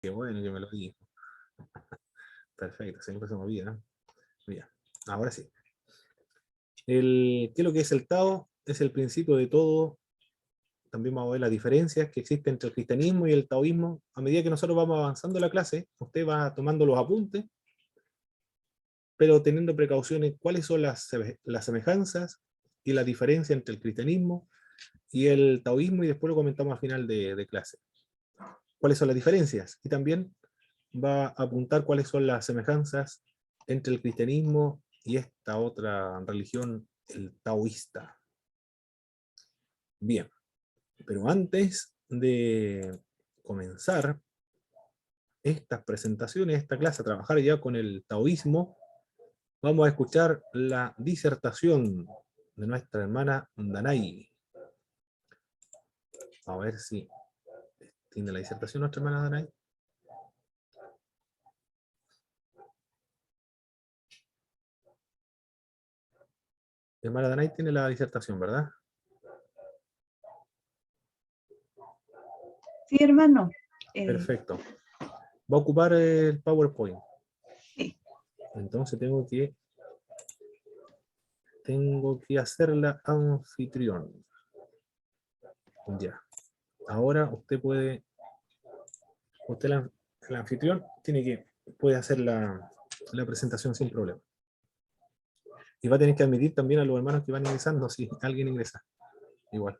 Qué bueno que me lo dijo. Perfecto, siempre se me olvida. Bien, ahora sí. ¿Qué es lo que es el Tao? Es el principio de todo. También vamos a ver las diferencias que existen entre el cristianismo y el taoísmo. A medida que nosotros vamos avanzando en la clase, usted va tomando los apuntes, pero teniendo precauciones cuáles son las semejanzas y la diferencia entre el cristianismo y el taoísmo, y después lo comentamos al final de clase. ¿Cuáles son las diferencias? Y también va a apuntar cuáles son las semejanzas entre el cristianismo y esta otra religión, el taoísta. Bien, pero antes de comenzar estas presentaciones, esta clase, a trabajar ya con el taoísmo, vamos a escuchar la disertación de nuestra hermana Danai. A ver si tiene la disertación nuestra hermana Danai. Hermana Danai tiene la disertación, ¿verdad? Sí, hermano. Perfecto. Va a ocupar el PowerPoint. Sí. Entonces tengo que hacer la anfitrión. Ya. Ahora usted, el anfitrión, puede hacer la presentación sin problema. Y va a tener que admitir también a los hermanos que van ingresando, si alguien ingresa. Igual.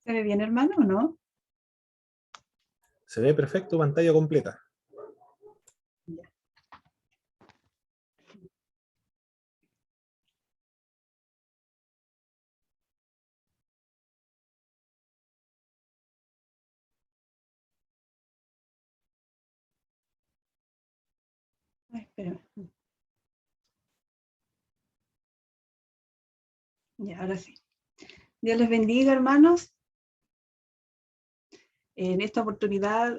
¿Se ve bien, hermano, o no? Se ve perfecto, pantalla completa. Ya. Ay, espérame. Ya, ahora sí. Dios les bendiga, hermanos. En esta oportunidad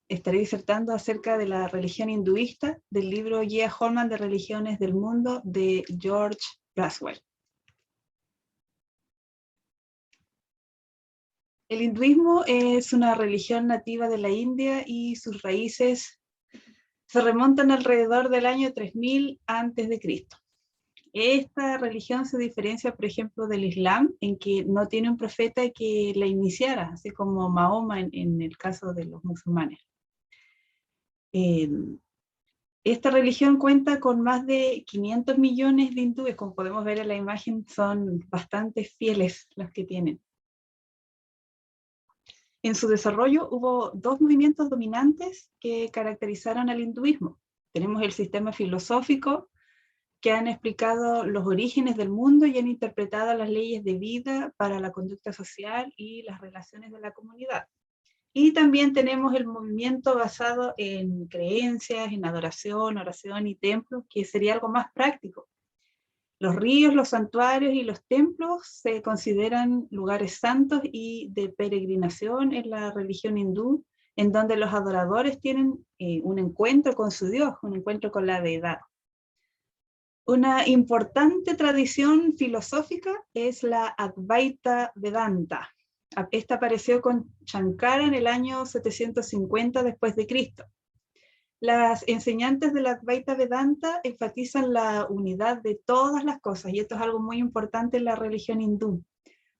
estaré disertando acerca de la religión hinduista del libro Gia Holman de Religiones del Mundo de George Braswell. El hinduismo es una religión nativa de la India y sus raíces se remontan alrededor del año 3000 a.C. Esta religión se diferencia, por ejemplo, del Islam, en que no tiene un profeta que la iniciara, así como Mahoma en el caso de los musulmanes. Esta religión cuenta con más de 500 millones de hindúes, como podemos ver en la imagen, son bastante fieles los que tienen. En su desarrollo hubo dos movimientos dominantes que caracterizaron al hinduismo. Tenemos el sistema filosófico, que han explicado los orígenes del mundo y han interpretado las leyes de vida para la conducta social y las relaciones de la comunidad. Y también tenemos el movimiento basado en creencias, en adoración, oración y templos, que sería algo más práctico. Los ríos, los santuarios y los templos se consideran lugares santos y de peregrinación en la religión hindú, en donde los adoradores tienen un encuentro con su Dios, un encuentro con la deidad. Una importante tradición filosófica es la Advaita Vedanta. Esta apareció con Shankara en el año 750 después de Cristo. Las enseñantes de la Advaita Vedanta enfatizan la unidad de todas las cosas, y esto es algo muy importante en la religión hindú.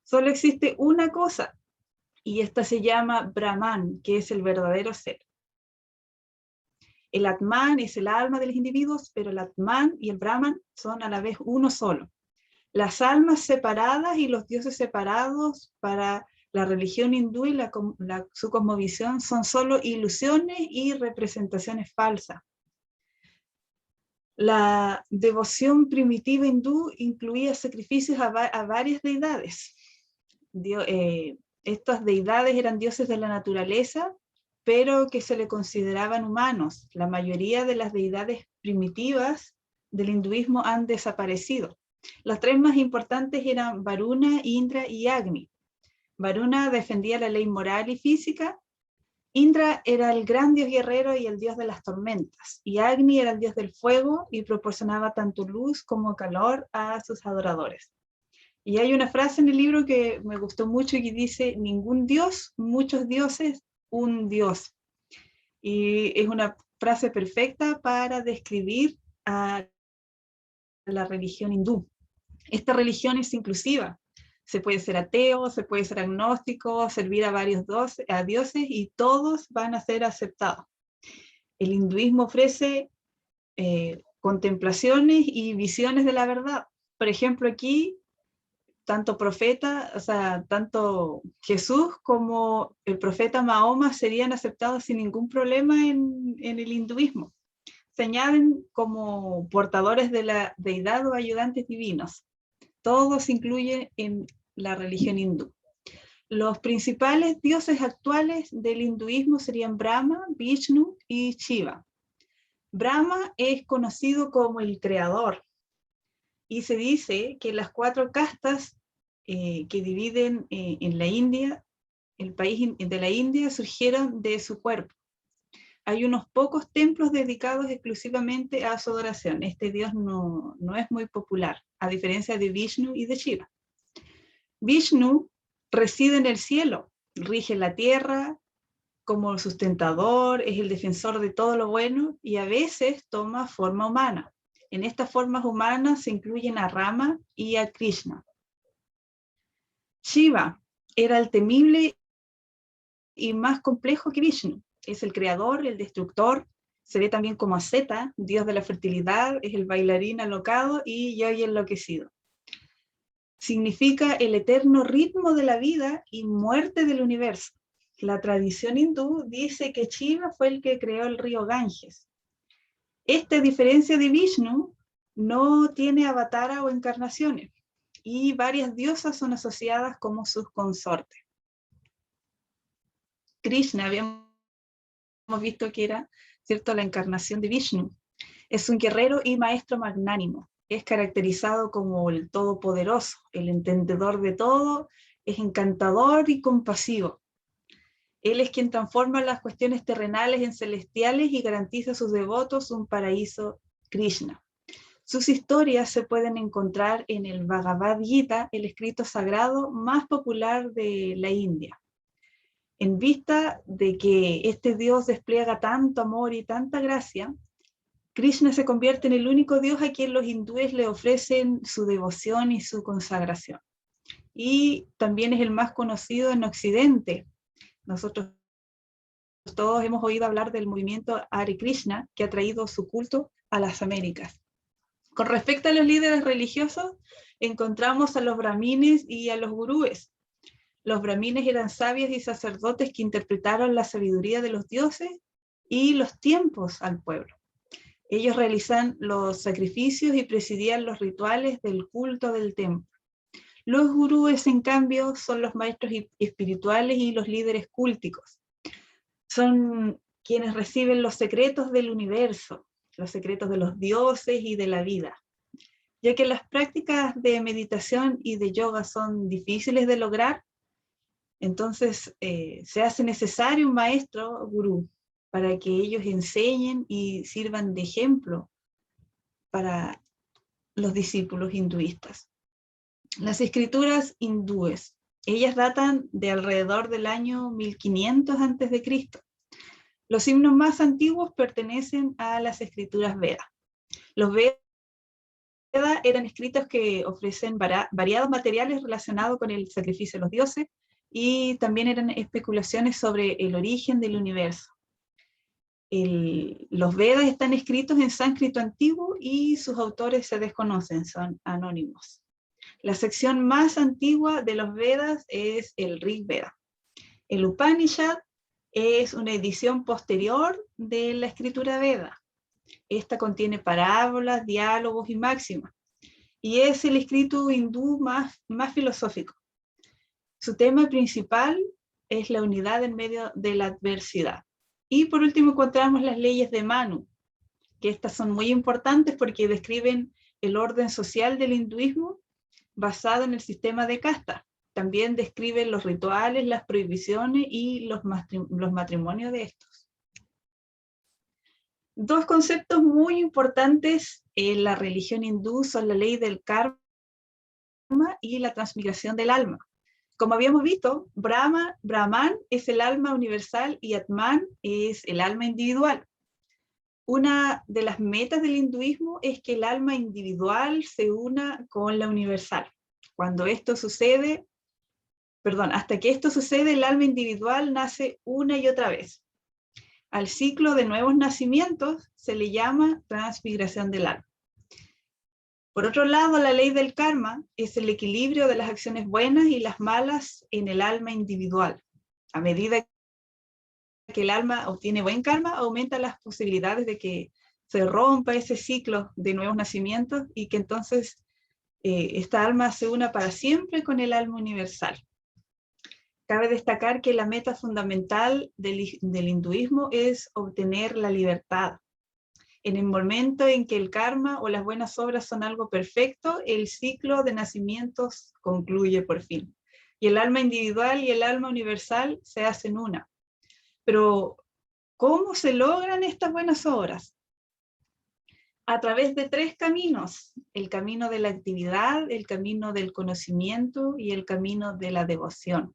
Solo existe una cosa, y esta se llama Brahman, que es el verdadero ser. El Atman es el alma de los individuos, pero el Atman y el Brahman son a la vez uno solo. Las almas separadas y los dioses separados para la religión hindú y su cosmovisión son solo ilusiones y representaciones falsas. La devoción primitiva hindú incluía sacrificios a varias deidades. Estas deidades eran dioses de la naturaleza, pero que se le consideraban humanos. La mayoría de las deidades primitivas del hinduismo han desaparecido. Los tres más importantes eran Varuna, Indra y Agni. Varuna defendía la ley moral y física, Indra era el gran dios guerrero y el dios de las tormentas, y Agni era el dios del fuego y proporcionaba tanto luz como calor a sus adoradores. Y hay una frase en el libro que me gustó mucho y que dice: ningún dios, muchos dioses, un dios. Y es una frase perfecta para describir a la religión hindú. Esta religión es inclusiva. Se puede ser ateo, se puede ser agnóstico, servir a varios dioses y todos van a ser aceptados. El hinduismo ofrece contemplaciones y visiones de la verdad. Por ejemplo, aquí, tanto Jesús como el profeta Mahoma serían aceptados sin ningún problema en el hinduismo. Se añaden como portadores de la deidad o ayudantes divinos. Todo se incluye en la religión hindú. Los principales dioses actuales del hinduismo serían Brahma, Vishnu y Shiva. Brahma es conocido como el creador y se dice que las 4 castas que dividen en la India, el país de la India, surgieron de su cuerpo. Hay unos pocos templos dedicados exclusivamente a su adoración. Este dios no es muy popular, a diferencia de Vishnu y de Shiva. Vishnu reside en el cielo, rige la tierra como sustentador, es el defensor de todo lo bueno y a veces toma forma humana. En estas formas humanas se incluyen a Rama y a Krishna. Shiva era el temible y más complejo que Vishnu. Es el creador, el destructor, se ve también como asceta, dios de la fertilidad, es el bailarín alocado y yogi enloquecido. Significa el eterno ritmo de la vida y muerte del universo. La tradición hindú dice que Shiva fue el que creó el río Ganges. Esta, a diferencia de Vishnu, no tiene avatara o encarnaciones, y varias diosas son asociadas como sus consortes. Krishna, habíamos visto que era, ¿cierto?, la encarnación de Vishnu. Es un guerrero y maestro magnánimo. Es caracterizado como el todopoderoso, el entendedor de todo, es encantador y compasivo. Él es quien transforma las cuestiones terrenales en celestiales y garantiza a sus devotos un paraíso Krishna. Sus historias se pueden encontrar en el Bhagavad Gita, el escrito sagrado más popular de la India. En vista de que este Dios despliega tanto amor y tanta gracia, Krishna se convierte en el único Dios a quien los hindúes le ofrecen su devoción y su consagración. Y también es el más conocido en Occidente. Nosotros todos hemos oído hablar del movimiento Hare Krishna, que ha traído su culto a las Américas. Con respecto a los líderes religiosos, encontramos a los brahmines y a los gurúes. Los brahmines eran sabios y sacerdotes que interpretaron la sabiduría de los dioses y los tiempos al pueblo. Ellos realizan los sacrificios y presidían los rituales del culto del templo. Los gurúes, en cambio, son los maestros espirituales y los líderes cúlticos. Son quienes reciben los secretos del universo, los secretos de los dioses y de la vida. Ya que las prácticas de meditación y de yoga son difíciles de lograr, entonces se hace necesario un maestro gurú para que ellos enseñen y sirvan de ejemplo para los discípulos hinduistas. Las escrituras hindúes, ellas datan de alrededor del año 1500 a.C. Los himnos más antiguos pertenecen a las escrituras Veda. Los Veda eran escritos que ofrecen variados materiales relacionados con el sacrificio de los dioses y también eran especulaciones sobre el origen del universo. Los Vedas están escritos en sánscrito antiguo y sus autores se desconocen, son anónimos. La sección más antigua de los Vedas es el Rig Veda. El Upanishad es una edición posterior de la escritura Veda. Esta contiene parábolas, diálogos y máximas, y es el escrito hindú más filosófico. Su tema principal es la unidad en medio de la adversidad. Y por último encontramos las leyes de Manu. que estas son muy importantes porque describen el orden social del hinduismo basado en el sistema de casta. También describen los rituales, las prohibiciones y los matrimonios de estos. Dos conceptos muy importantes en la religión hindú son la ley del karma y la transmigración del alma. Como habíamos visto, Brahman es el alma universal y Atman es el alma individual. Una de las metas del hinduismo es que el alma individual se una con la universal. Cuando esto sucede, hasta que esto sucede, el alma individual nace una y otra vez. Al ciclo de nuevos nacimientos se le llama transmigración del alma. Por otro lado, la ley del karma es el equilibrio de las acciones buenas y las malas en el alma individual. A medida que el alma obtiene buen karma, aumenta las posibilidades de que se rompa ese ciclo de nuevos nacimientos y que entonces esta alma se una para siempre con el alma universal. Cabe destacar que la meta fundamental del hinduismo es obtener la libertad. En el momento en que el karma o las buenas obras son algo perfecto, el ciclo de nacimientos concluye por fin. Y el alma individual y el alma universal se hacen una. Pero, ¿cómo se logran estas buenas obras? A través de tres caminos: el camino de la actividad, el camino del conocimiento y el camino de la devoción.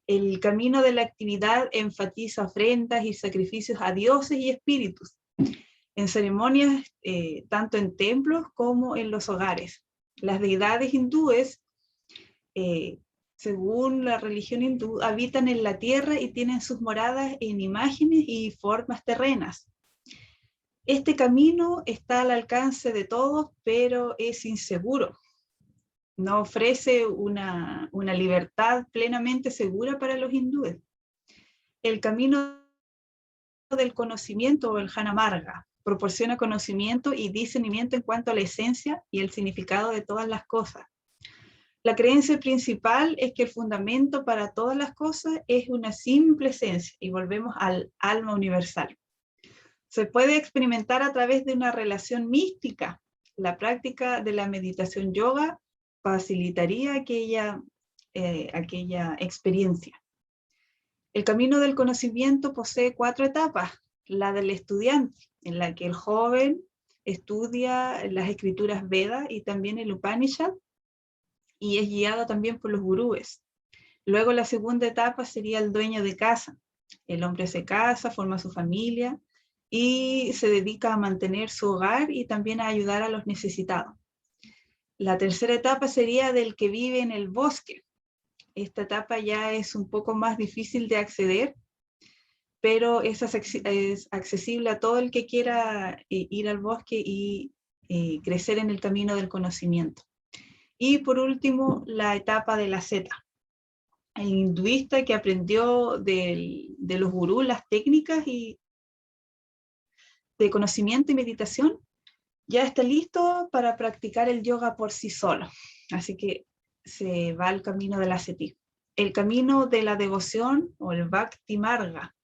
El camino de la actividad enfatiza ofrendas y sacrificios a dioses y espíritus, en ceremonias tanto en templos como en los hogares. Las deidades hindúes, según la religión hindú, habitan en la tierra y tienen sus moradas en imágenes y formas terrenas. Este camino está al alcance de todos, pero es inseguro. No ofrece una libertad plenamente segura para los hindúes. El camino del conocimiento, o el Jnana Marga, proporciona conocimiento y discernimiento en cuanto a la esencia y el significado de todas las cosas. La creencia principal es que el fundamento para todas las cosas es una simple esencia, y volvemos al alma universal. Se puede experimentar a través de una relación mística. La práctica de la meditación yoga facilitaría aquella experiencia. El camino del conocimiento posee 4 etapas. La del estudiante, en la que el joven estudia las escrituras Veda y también el Upanishad, y es guiado también por los gurúes. Luego la segunda etapa sería el dueño de casa. El hombre se casa, forma su familia y se dedica a mantener su hogar y también a ayudar a los necesitados. La tercera etapa sería del que vive en el bosque. Esta etapa ya es un poco más difícil de acceder, pero es accesible a todo el que quiera ir al bosque y crecer en el camino del conocimiento. Y por último, la etapa de la asceta. El hinduista que aprendió de los gurús las técnicas y de conocimiento y meditación, ya está listo para practicar el yoga por sí solo. Así que se va al camino del ascetismo. El camino de la devoción, o el Bhakti Marga.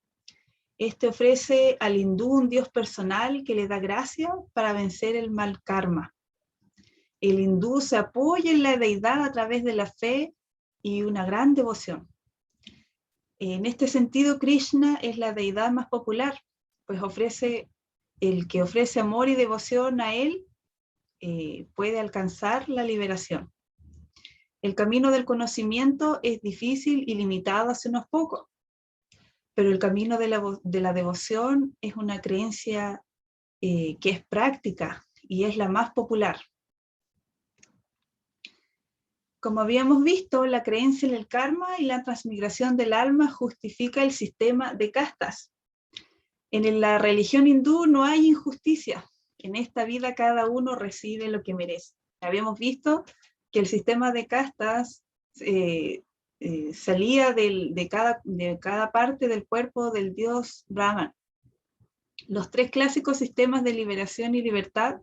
Este ofrece al hindú un dios personal que le da gracia para vencer el mal karma. El hindú se apoya en la deidad a través de la fe y una gran devoción. En este sentido, Krishna es la deidad más popular, pues el que ofrece amor y devoción a él puede alcanzar la liberación. El camino del conocimiento es difícil y limitado hacia unos pocos, pero el camino de la devoción es una creencia que es práctica y es la más popular. Como habíamos visto, la creencia en el karma y la transmigración del alma justifica el sistema de castas. En la religión hindú no hay injusticia. En esta vida cada uno recibe lo que merece. Habíamos visto que el sistema de castas salía de cada parte del cuerpo del dios Brahman. Los 3 clásicos sistemas de liberación y libertad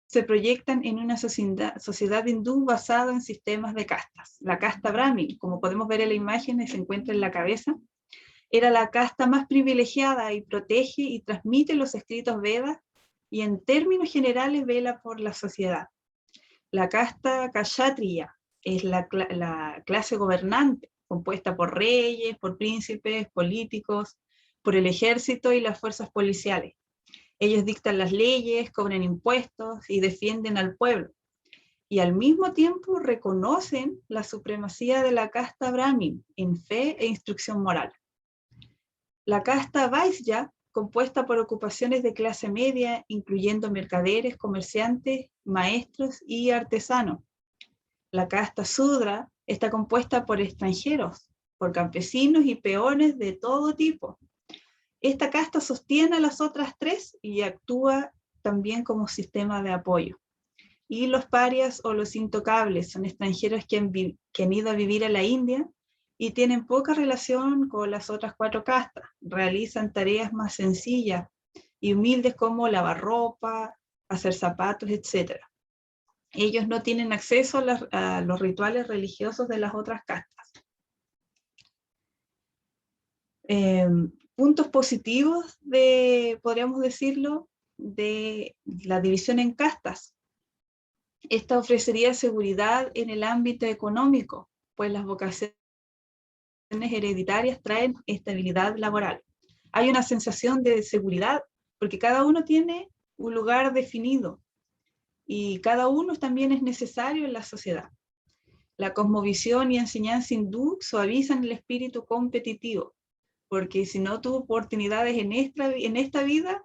se proyectan en una sociedad hindú basada en sistemas de castas. La casta Brahmin, como podemos ver en la imagen, se encuentra en la cabeza, era la casta más privilegiada y protege y transmite los escritos Vedas y en términos generales vela por la sociedad. La casta kshatriya es la clase gobernante, compuesta por reyes, por príncipes, políticos, por el ejército y las fuerzas policiales. Ellos dictan las leyes, cobran impuestos y defienden al pueblo. Y al mismo tiempo reconocen la supremacía de la casta brahmin en fe e instrucción moral. La casta vaisya, compuesta por ocupaciones de clase media, incluyendo mercaderes, comerciantes, maestros y artesanos. La casta sudra está compuesta por extranjeros, por campesinos y peones de todo tipo. Esta casta sostiene a las otras tres y actúa también como sistema de apoyo. Y los parias o los intocables son extranjeros que han ido a vivir a la India y tienen poca relación con las otras cuatro castas. Realizan tareas más sencillas y humildes como lavar ropa, hacer zapatos, etc. Ellos no tienen acceso a los rituales religiosos de las otras castas. Puntos positivos podríamos decirlo, de la división en castas. Esta ofrecería seguridad en el ámbito económico, pues las vocaciones hereditarias traen estabilidad laboral. Hay una sensación de seguridad porque cada uno tiene un lugar definido y cada uno también es necesario en la sociedad. La cosmovisión y enseñanza hindú suavizan el espíritu competitivo, porque si no tuvo oportunidades en esta vida,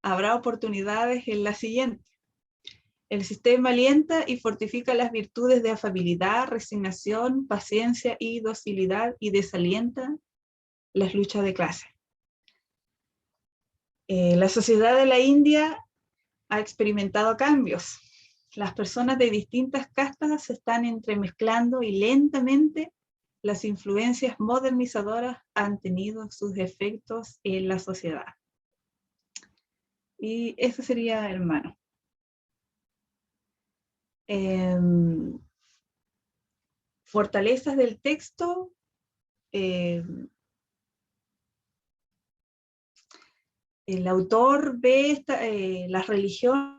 habrá oportunidades en la siguiente. El sistema alienta y fortifica las virtudes de afabilidad, resignación, paciencia y docilidad y desalienta las luchas de clase. La sociedad de la India ha experimentado cambios. Las personas de distintas castas se están entremezclando y lentamente las influencias modernizadoras han tenido sus efectos en la sociedad. Y eso sería, hermano. Fortalezas del texto. El autor ve las religiones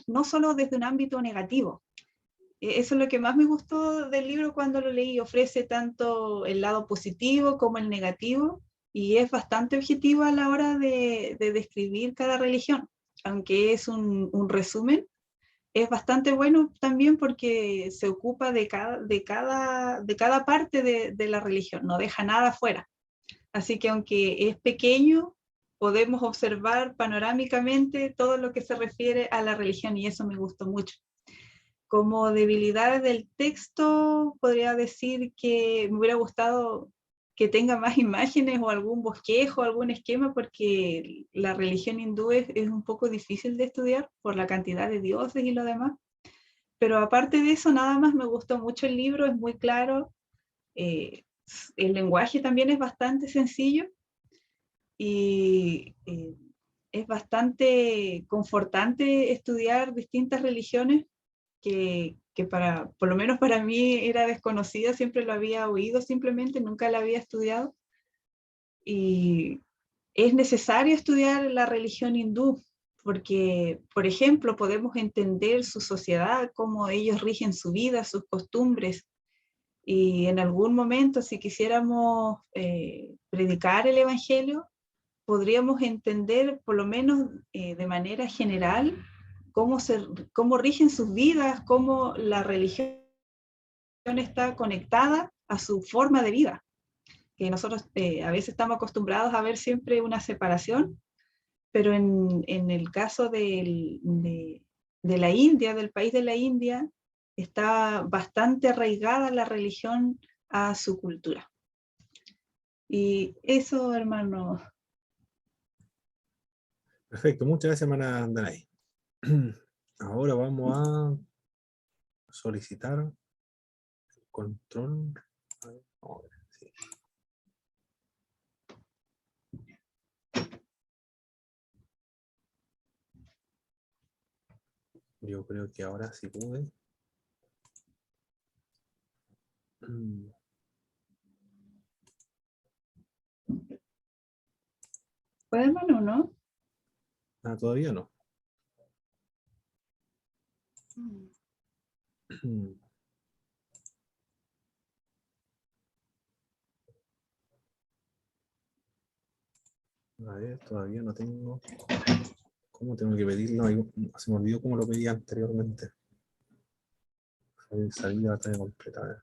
no solo desde un ámbito negativo. Eso es lo que más me gustó del libro cuando lo leí. Ofrece tanto el lado positivo como el negativo y es bastante objetivo a la hora de describir cada religión. Aunque es un resumen, es bastante bueno también porque se ocupa de cada parte de la religión, no deja nada fuera. Así que aunque es pequeño, podemos observar panorámicamente todo lo que se refiere a la religión y eso me gustó mucho. Como debilidades del texto, podría decir que me hubiera gustado que tenga más imágenes o algún bosquejo, algún esquema, porque la religión hindú es un poco difícil de estudiar por la cantidad de dioses y lo demás. Pero aparte de eso, nada más me gustó mucho el libro, es muy claro. El lenguaje también es bastante sencillo y es bastante confortante estudiar distintas religiones que por lo menos para mí era desconocida, siempre lo había oído simplemente, nunca la había estudiado. Y es necesario estudiar la religión hindú, porque, por ejemplo, podemos entender su sociedad, cómo ellos rigen su vida, sus costumbres, y en algún momento, si quisiéramos predicar el evangelio, podríamos entender, por lo menos de manera general, cómo rigen sus vidas, cómo la religión está conectada a su forma de vida. Que nosotros a veces estamos acostumbrados a ver siempre una separación, pero en el caso de la India, del país de la India, está bastante arraigada la religión a su cultura. Y eso, hermano. Perfecto, muchas gracias, hermana Danay. Ahora vamos a solicitar el control. Vamos a ver, sí. Yo creo que ahora sí pude. ¿Puede, hermano, no? Ah, todavía no. A ver, todavía no tengo. ¿Cómo tengo que pedirlo? Se me olvidó cómo lo pedí anteriormente. Salida batalla completa. A ver.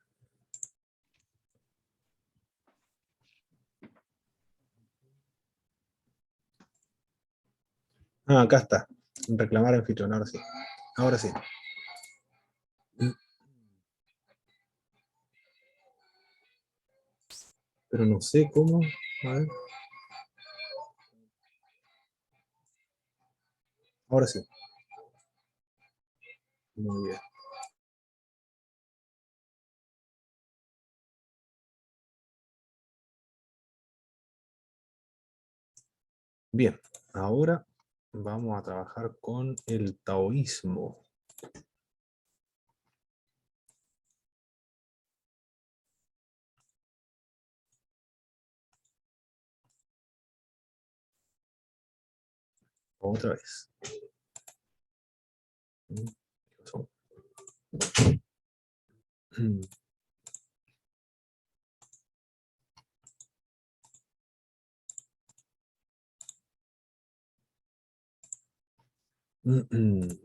Ah, acá está. Reclamar anfitrión, ahora sí. Ahora sí. Pero no sé cómo. A ver. Ahora sí. Muy bien. Bien. Ahora vamos a trabajar con el taoísmo. Otra vez. ¿Qué pasó?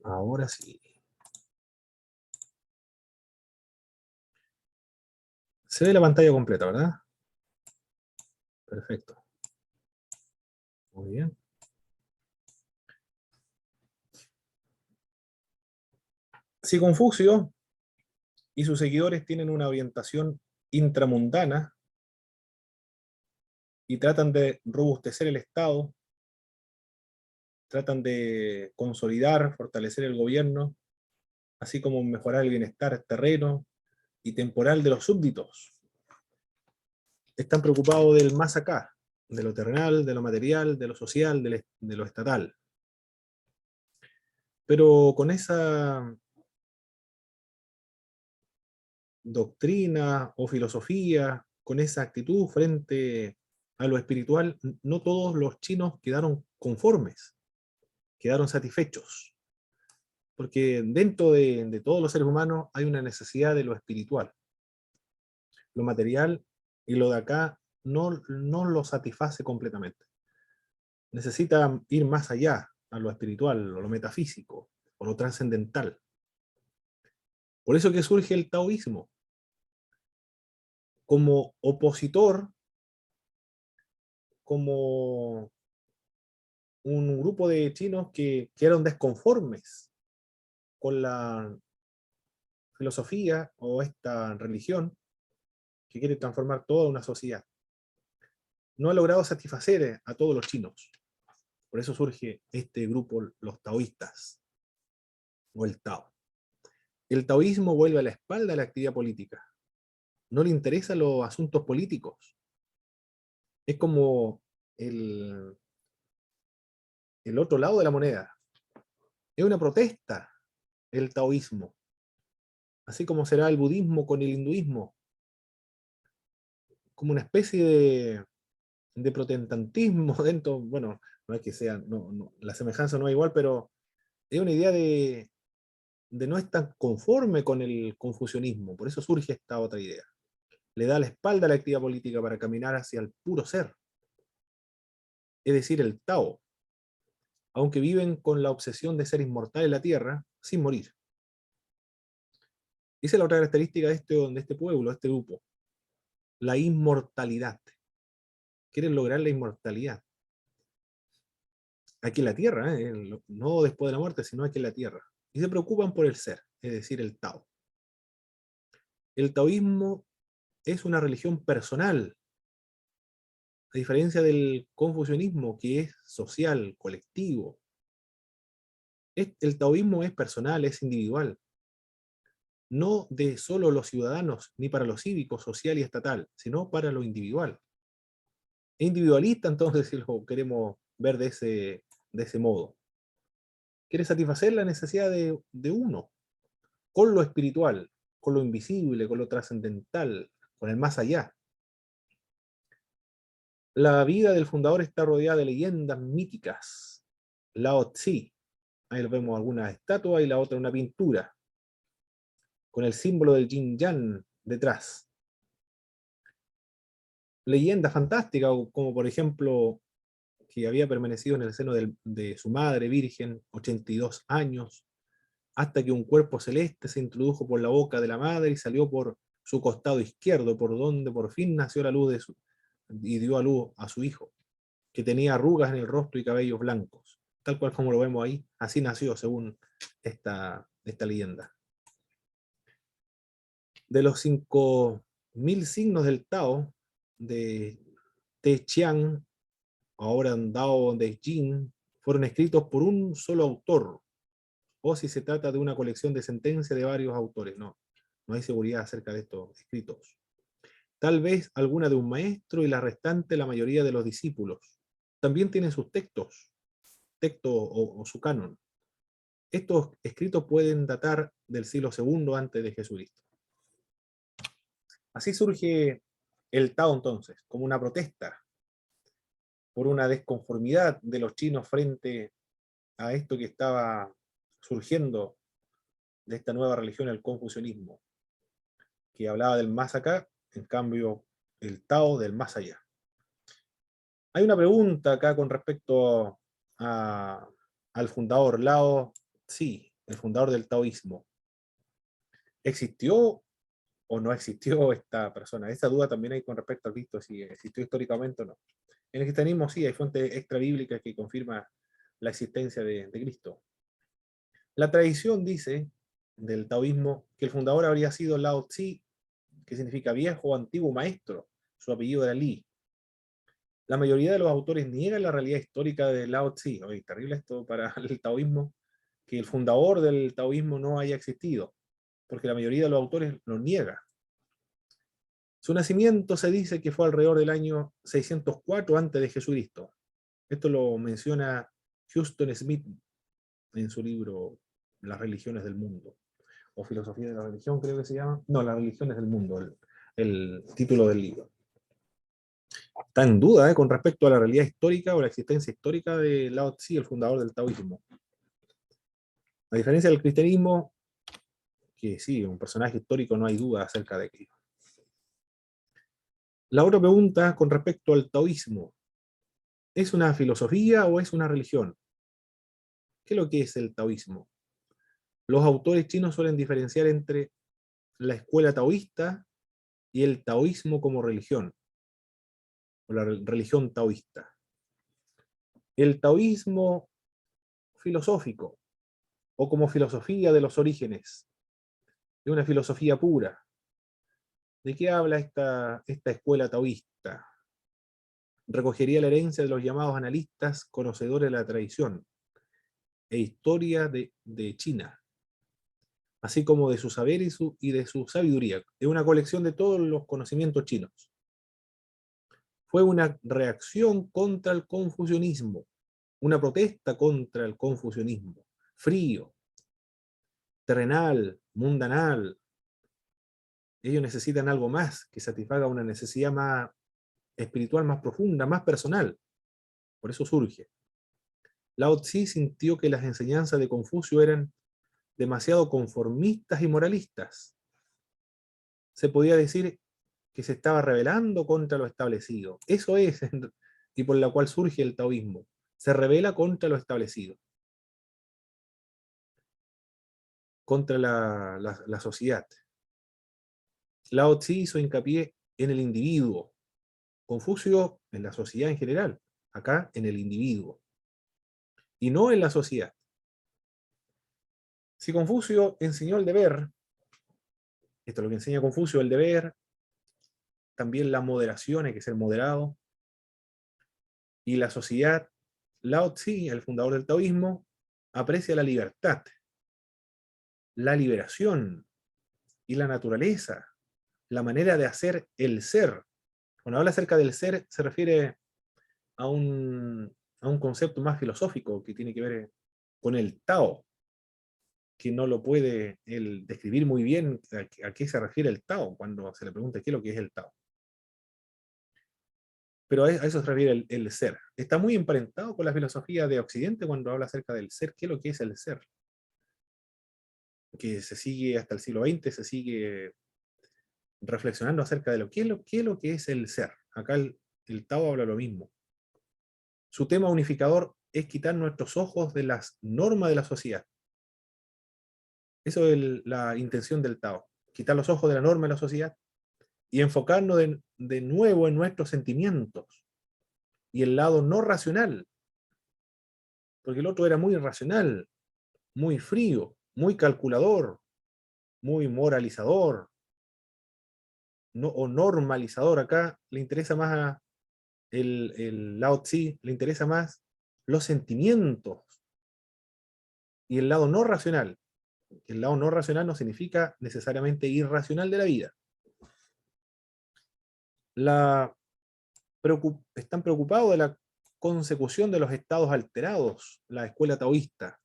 Ahora sí. Se ve la pantalla completa, ¿verdad? Perfecto. Muy bien. Si Confucio y sus seguidores tienen una orientación intramundana y tratan de robustecer el Estado, tratan de consolidar, fortalecer el gobierno, así como mejorar el bienestar terreno y temporal de los súbditos. Están preocupados del más acá, de lo terrenal, de lo material, de lo social, de lo estatal. Pero con esa doctrina o filosofía, con esa actitud frente a lo espiritual, no todos los chinos quedaron conformes, quedaron satisfechos, porque dentro de todos los seres humanos hay una necesidad de lo espiritual. Lo material y lo de acá no lo satisface completamente. Necesita ir más allá, a lo espiritual, o lo metafísico, o lo trascendental. Por eso que surge el taoísmo, como opositor, como un grupo de chinos que quedaron desconformes con la filosofía o esta religión que quiere transformar toda una sociedad. No ha logrado satisfacer a todos los chinos. Por eso surge este grupo, los taoístas, o el Tao. El taoísmo vuelve a la espalda a la actividad política. No le interesan los asuntos políticos. Es como el, el otro lado de la moneda. Es una protesta el taoísmo, así como será el budismo con el hinduismo, como una especie de protestantismo dentro, bueno, no es que sea, la semejanza no es igual, pero es una idea de no estar conforme con el confucianismo, por eso surge esta otra idea. Le da la espalda a la actividad política para caminar hacia el puro ser, es decir, el Tao, aunque viven con la obsesión de ser inmortal en la tierra sin morir. Esa es la otra característica de este pueblo, de este grupo, la inmortalidad. Quieren lograr la inmortalidad. Aquí en la tierra, no después de la muerte, sino aquí en la tierra. Y se preocupan por el ser, es decir, el Tao. El taoísmo es una religión personal, a diferencia del confucianismo, que es social, colectivo. El taoísmo es personal, es individual, no de solo los ciudadanos, ni para lo cívico, social y estatal, sino para lo individual. Es individualista, entonces, si lo queremos ver de ese modo. Quiere satisfacer la necesidad de uno, con lo espiritual, con lo invisible, con lo trascendental, con el más allá. La vida del fundador está rodeada de leyendas míticas Lao Tzu. Ahí vemos algunas estatuas y la otra una pintura, con el símbolo del yin yang detrás. Leyendas fantásticas, como por ejemplo, que había permanecido en el seno de su madre virgen 82 años, hasta que un cuerpo celeste se introdujo por la boca de la madre y salió por su costado izquierdo, por donde por fin nació la luz y dio a luz a su hijo, que tenía arrugas en el rostro y cabellos blancos. Tal cual como lo vemos ahí, así nació según esta leyenda. De los 5000 signos del Tao, de Te Chiang, ahora en Dao de Jing, fueron escritos por un solo autor, o si se trata de una colección de sentencias de varios autores. No, no hay seguridad acerca de estos escritos. Tal vez alguna de un maestro y la restante la mayoría de los discípulos. También tienen sus textos, o su canon. Estos escritos pueden datar del siglo II antes de Jesucristo. Así surge el Tao entonces, como una protesta por una desconformidad de los chinos frente a esto que estaba surgiendo de esta nueva religión, el confucianismo, que hablaba del más acá, en cambio el Tao del más allá. Hay una pregunta acá con respecto al fundador Lao Tzu, el fundador del taoísmo. ¿Existió o no existió esta persona? Esa duda también hay con respecto al visto si existió históricamente o no. En el cristianismo sí, hay fuentes extra bíblicas que confirman la existencia de Cristo. La tradición dice del taoísmo que el fundador habría sido Lao Tzu, que significa viejo o antiguo maestro. Su apellido era Li. La mayoría de los autores niegan la realidad histórica de Lao Tzu. Oye, terrible esto para el taoísmo, que el fundador del taoísmo no haya existido, porque la mayoría de los autores lo niega. Su nacimiento se dice que fue alrededor del año 604 antes de Jesucristo. Esto lo menciona Huston Smith en su libro Las religiones del mundo, o Filosofía de la religión, creo que se llama. No, Las religiones del mundo, el título del libro. Está en duda con respecto a la realidad histórica o la existencia histórica de Lao Tzu, el fundador del taoísmo. A diferencia del cristianismo, que sí, un personaje histórico, no hay duda acerca de aquello. La otra pregunta con respecto al taoísmo: ¿es una filosofía o es una religión? ¿Qué es lo que es el taoísmo? Los autores chinos suelen diferenciar entre la escuela taoísta y el taoísmo como religión, o la religión taoísta. El taoísmo filosófico, o como filosofía de los orígenes, es una filosofía pura. ¿De qué habla esta escuela taoísta? Recogería la herencia de los llamados analistas conocedores de la tradición e historia de China, así como de su saber y de su sabiduría. Es una colección de todos los conocimientos chinos. Fue una reacción contra el confucianismo, una protesta contra el confucianismo, frío, terrenal, mundanal. Ellos necesitan algo más que satisfaga una necesidad más espiritual, más profunda, más personal. Por eso surge. Lao Tzu sintió que las enseñanzas de Confucio eran demasiado conformistas y moralistas. Se podía decir que se estaba rebelando contra lo establecido. Eso es, y por la cual surge el taoísmo. Se rebela contra lo establecido, contra la sociedad. Lao Tzu hizo hincapié en el individuo, Confucio en la sociedad en general, acá en el individuo, y no en la sociedad. Si Confucio enseñó el deber, esto es lo que enseña Confucio, el deber, también la moderación, hay que ser moderado, y la sociedad, Lao Tzu, el fundador del taoísmo, aprecia la libertad, la liberación y la naturaleza, la manera de hacer el ser. Cuando habla acerca del ser, se refiere a un concepto más filosófico que tiene que ver con el Tao, que no lo puede él describir muy bien a qué se refiere el Tao cuando se le pregunta qué es lo que es el Tao. pero a eso se refiere el ser. Está muy emparentado con la filosofía de Occidente cuando habla acerca del ser. ¿Qué es lo que es el ser? Que se sigue hasta el siglo XX, se sigue reflexionando acerca de qué es lo que es el ser. Acá el Tao habla lo mismo. Su tema unificador es quitar nuestros ojos de las normas de la sociedad. Eso es la intención del Tao. Quitar los ojos de la norma de la sociedad y enfocarnos de nuevo en nuestros sentimientos y el lado no racional. Porque el otro era muy irracional, muy frío, muy calculador, muy moralizador, no, o normalizador. Acá le interesa más el Lao Tzu, le interesa más los sentimientos y el lado no racional. El lado no racional no significa necesariamente irracional de la vida. Están preocupados de la consecución de los estados alterados, la escuela taoísta.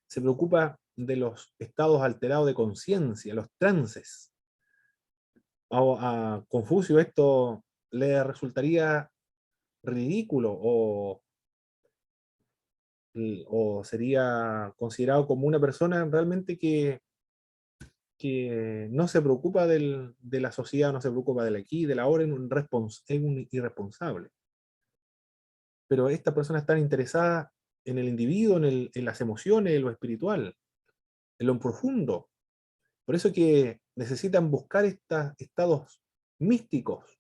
Se preocupa de los estados alterados de conciencia, los trances. A Confucio esto le resultaría ridículo o sería considerado como una persona realmente que no se preocupa de la sociedad, no se preocupa del aquí, del ahora, es un irresponsable. Pero estas personas están interesadas en el individuo, en las emociones, en lo espiritual, en lo profundo. Por eso que necesitan buscar estos estados místicos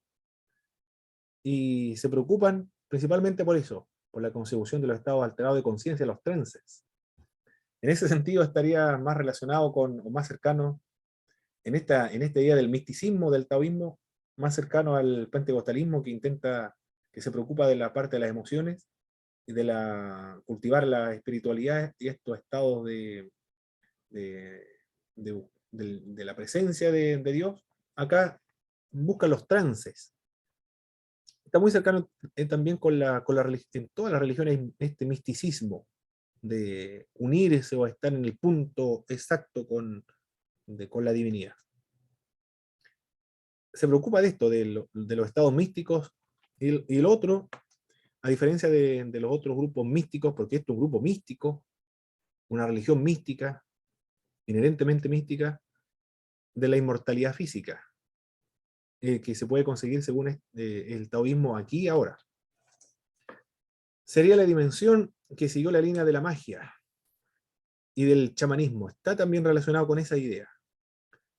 y se preocupan principalmente por eso, por la consecución de los estados alterados de conciencia, los trances. En ese sentido estaría más relacionado o más cercano, en esta idea del misticismo, del taoísmo, más cercano al pentecostalismo que se preocupa de la parte de las emociones y de cultivar la espiritualidad y estos estados de, de la presencia de Dios. Acá buscan los trances. Está muy cercano también en todas las religiones, este misticismo de unirse o estar en el punto exacto con la divinidad. Se preocupa de esto, de los estados místicos, y el otro, a diferencia de los otros grupos místicos, porque esto es un grupo místico, una religión mística, inherentemente mística, de la inmortalidad física, que se puede conseguir según el taoísmo aquí y ahora. Sería la dimensión que siguió la línea de la magia y del chamanismo. Está también relacionado con esa idea,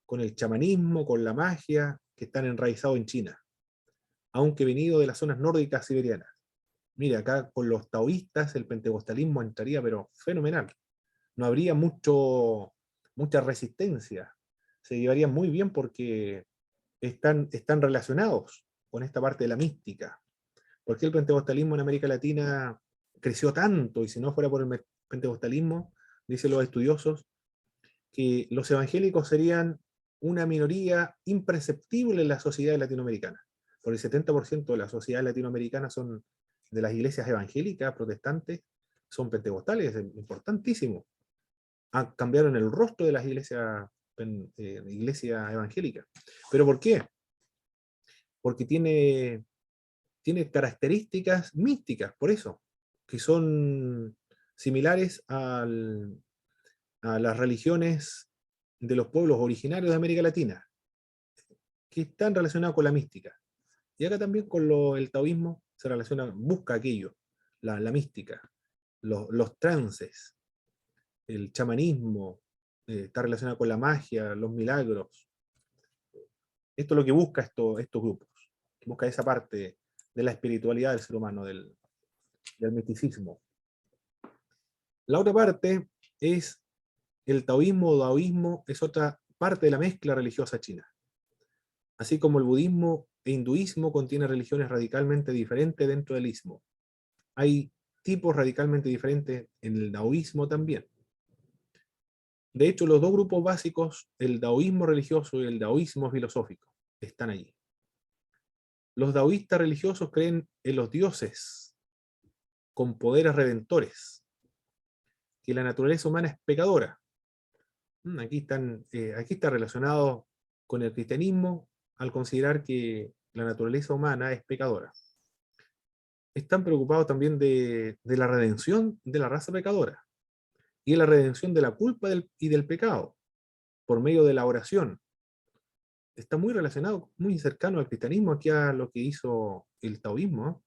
con el chamanismo, con la magia, que están enraizados en China, aunque venido de las zonas nórdicas siberianas. Mira, acá con los taoístas el pentecostalismo entraría, pero fenomenal. No habría mucha resistencia. Se llevarían muy bien porque están relacionados con esta parte de la mística. ¿Por qué el pentecostalismo en América Latina creció tanto? Y si no fuera por el pentecostalismo, dicen los estudiosos, que los evangélicos serían una minoría imperceptible en la sociedad latinoamericana. Por el 70% de la sociedad latinoamericana son de las iglesias evangélicas, protestantes, son pentecostales, es importantísimo. Cambiaron el rostro de las iglesias evangélicas. ¿Pero por qué? Porque tiene características místicas, por eso, que son similares a las religiones de los pueblos originarios de América Latina, que están relacionados con la mística. Y acá también con el taoísmo se relaciona, busca aquello, la mística, los trances, el chamanismo, está relacionado con la magia, los milagros. Esto es lo que busca estos grupos, busca esa parte de la espiritualidad del ser humano, del misticismo. La otra parte es el taoísmo o daoísmo, es otra parte de la mezcla religiosa china. Así como el budismo e hinduismo contienen religiones radicalmente diferentes dentro del istmo. Hay tipos radicalmente diferentes en el daoísmo también. De hecho, los dos grupos básicos, el daoísmo religioso y el daoísmo filosófico, están allí. Los daoístas religiosos creen en los dioses con poderes redentores, que la naturaleza humana es pecadora. Aquí está relacionado con el cristianismo al considerar que la naturaleza humana es pecadora. están preocupados también de la redención de la raza pecadora y de la redención de la culpa y del pecado por medio de la oración. Está muy relacionado, muy cercano al cristianismo, aquí a lo que hizo el taoísmo, ¿no?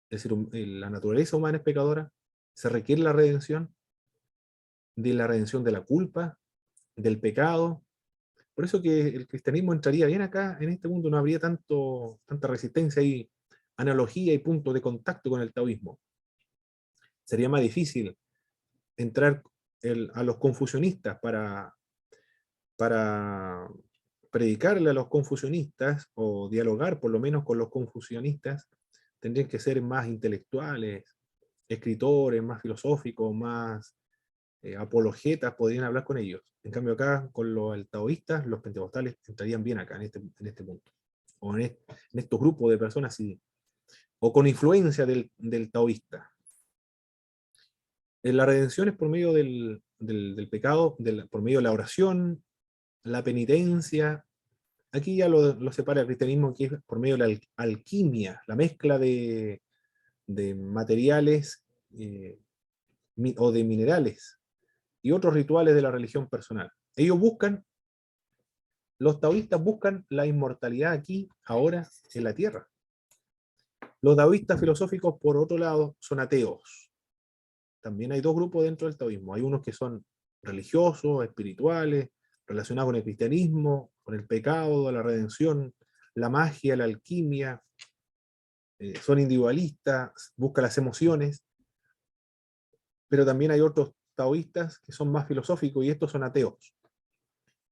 Es decir, la naturaleza humana es pecadora, se requiere la redención, de la redención de la culpa, del pecado. Por eso que el cristianismo entraría bien acá, en este mundo no habría tanta resistencia y analogía y punto de contacto con el taoísmo. Sería más difícil entrar a los confucionistas para predicarle a los confucionistas o dialogar por lo menos con los confucionistas. Tendrían que ser más intelectuales, escritores, más filosóficos, más apologetas, podrían hablar con ellos. En cambio acá, con los taoístas, los pentecostales entrarían bien acá, en este punto. O en estos grupos de personas, sí, o con influencia del taoísta. La redención es por medio del pecado, por medio de la oración, la penitencia. Aquí ya lo separa el cristianismo, que es por medio de la alquimia, la mezcla de materiales o de minerales y otros rituales de la religión personal. Los taoístas buscan la inmortalidad aquí, ahora, en la tierra. Los taoístas filosóficos, por otro lado, son ateos. También hay dos grupos dentro del taoísmo. Hay unos que son religiosos, espirituales, relacionados con el cristianismo, con el pecado, la redención, la magia, la alquimia. Son individualistas, buscan las emociones. Pero también hay otros taoístas que son más filosóficos y estos son ateos,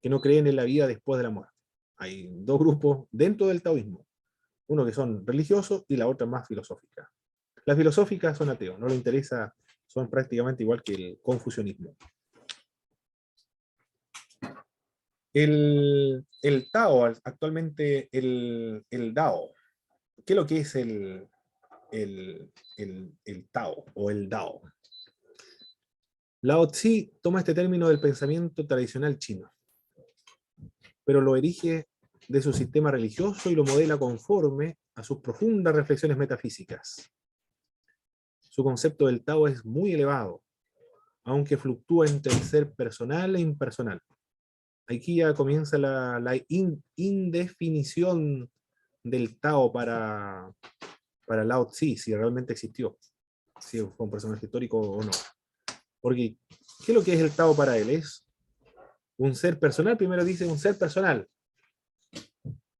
que no creen en la vida después de la muerte. Hay dos grupos dentro del taoísmo, uno que son religiosos y la otra más filosófica. Las filosóficas son ateos, no les interesa, son prácticamente igual que el confucianismo. El Tao, actualmente el Dao, ¿qué es lo que es el Tao o el Dao? Lao Tzu toma este término del pensamiento tradicional chino, pero lo erige de su sistema religioso y lo modela conforme a sus profundas reflexiones metafísicas. Su concepto del Tao es muy elevado, aunque fluctúa entre el ser personal e impersonal. Aquí ya comienza la indefinición del Tao para Lao Tzu, si realmente existió, si fue un personaje histórico o no. Porque, ¿qué es lo que es el Tao para él? Es un ser personal, primero dice un ser personal,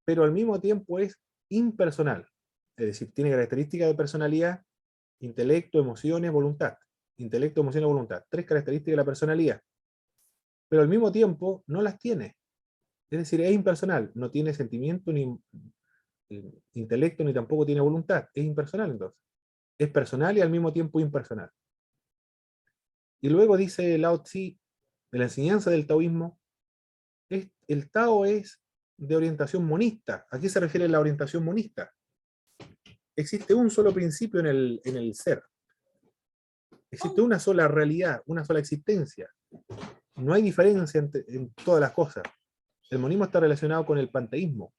pero al mismo tiempo es impersonal. Es decir, tiene características de personalidad, intelecto, emociones, voluntad. Intelecto, emociones, voluntad. Tres características de la personalidad. Pero al mismo tiempo no las tiene. Es decir, es impersonal. No tiene sentimiento, ni intelecto, ni tampoco tiene voluntad. Es impersonal entonces. Es personal y al mismo tiempo impersonal. Y luego dice Lao Tzu, de la enseñanza del taoísmo, el Tao es de orientación monista. ¿A qué se refiere la orientación monista? Existe un solo principio en el ser. Existe una sola realidad, una sola existencia. No hay diferencia en todas las cosas. El monismo está relacionado con el panteísmo.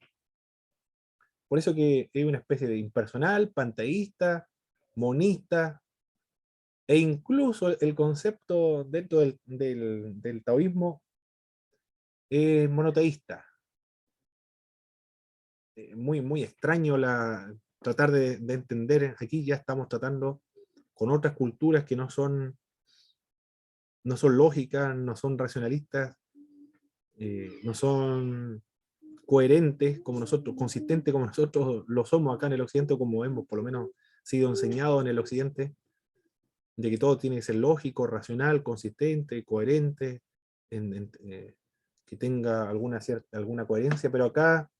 Por eso que hay una especie de impersonal, panteísta, monista, e incluso el concepto dentro del taoísmo es monoteísta. Muy, muy extraño tratar de entender. Aquí ya estamos tratando con otras culturas que no son lógicas, no son racionalistas, no son coherentes como nosotros, consistentes como nosotros lo somos acá en el occidente, como hemos por lo menos sido enseñados en el occidente, de que todo tiene que ser lógico, racional, consistente, coherente, que tenga alguna coherencia, pero acá,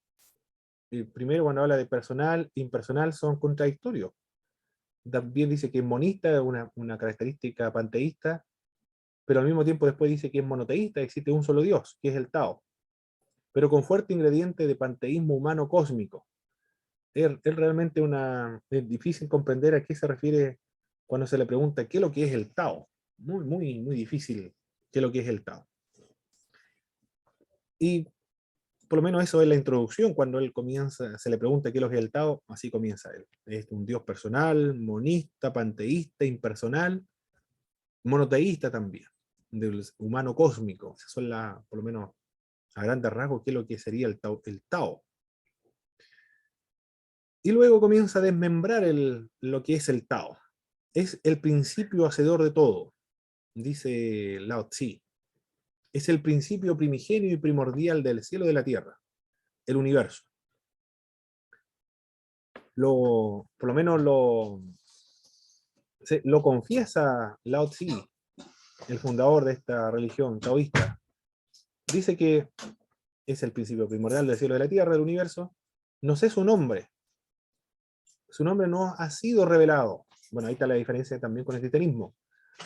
primero cuando habla de personal, impersonal, son contradictorios. También dice que es monista, es una característica panteísta, pero al mismo tiempo después dice que es monoteísta, existe un solo Dios, que es el Tao, pero con fuerte ingrediente de panteísmo humano cósmico. Es realmente es difícil comprender a qué se refiere cuando se le pregunta qué es lo que es el Tao. Muy, muy, muy difícil qué es lo que es el Tao. Y Por lo menos eso es la introducción, cuando él comienza, se le pregunta qué es lo que es el Tao, así comienza él. Es un Dios personal, monista, panteísta, impersonal, monoteísta también, del humano cósmico. Esas son por lo menos a grandes rasgos, qué es lo que sería el Tao. Y luego comienza a desmembrar lo que es el Tao. Es el principio hacedor de todo, dice Lao Tzu. Es el principio primigenio y primordial del cielo y de la tierra, el universo. Por lo menos lo confiesa Lao Tzu, el fundador de esta religión taoísta. Dice que es el principio primordial del cielo y de la tierra, del universo. No sé su nombre. Su nombre no ha sido revelado. Bueno, ahí está la diferencia también con el cristianismo.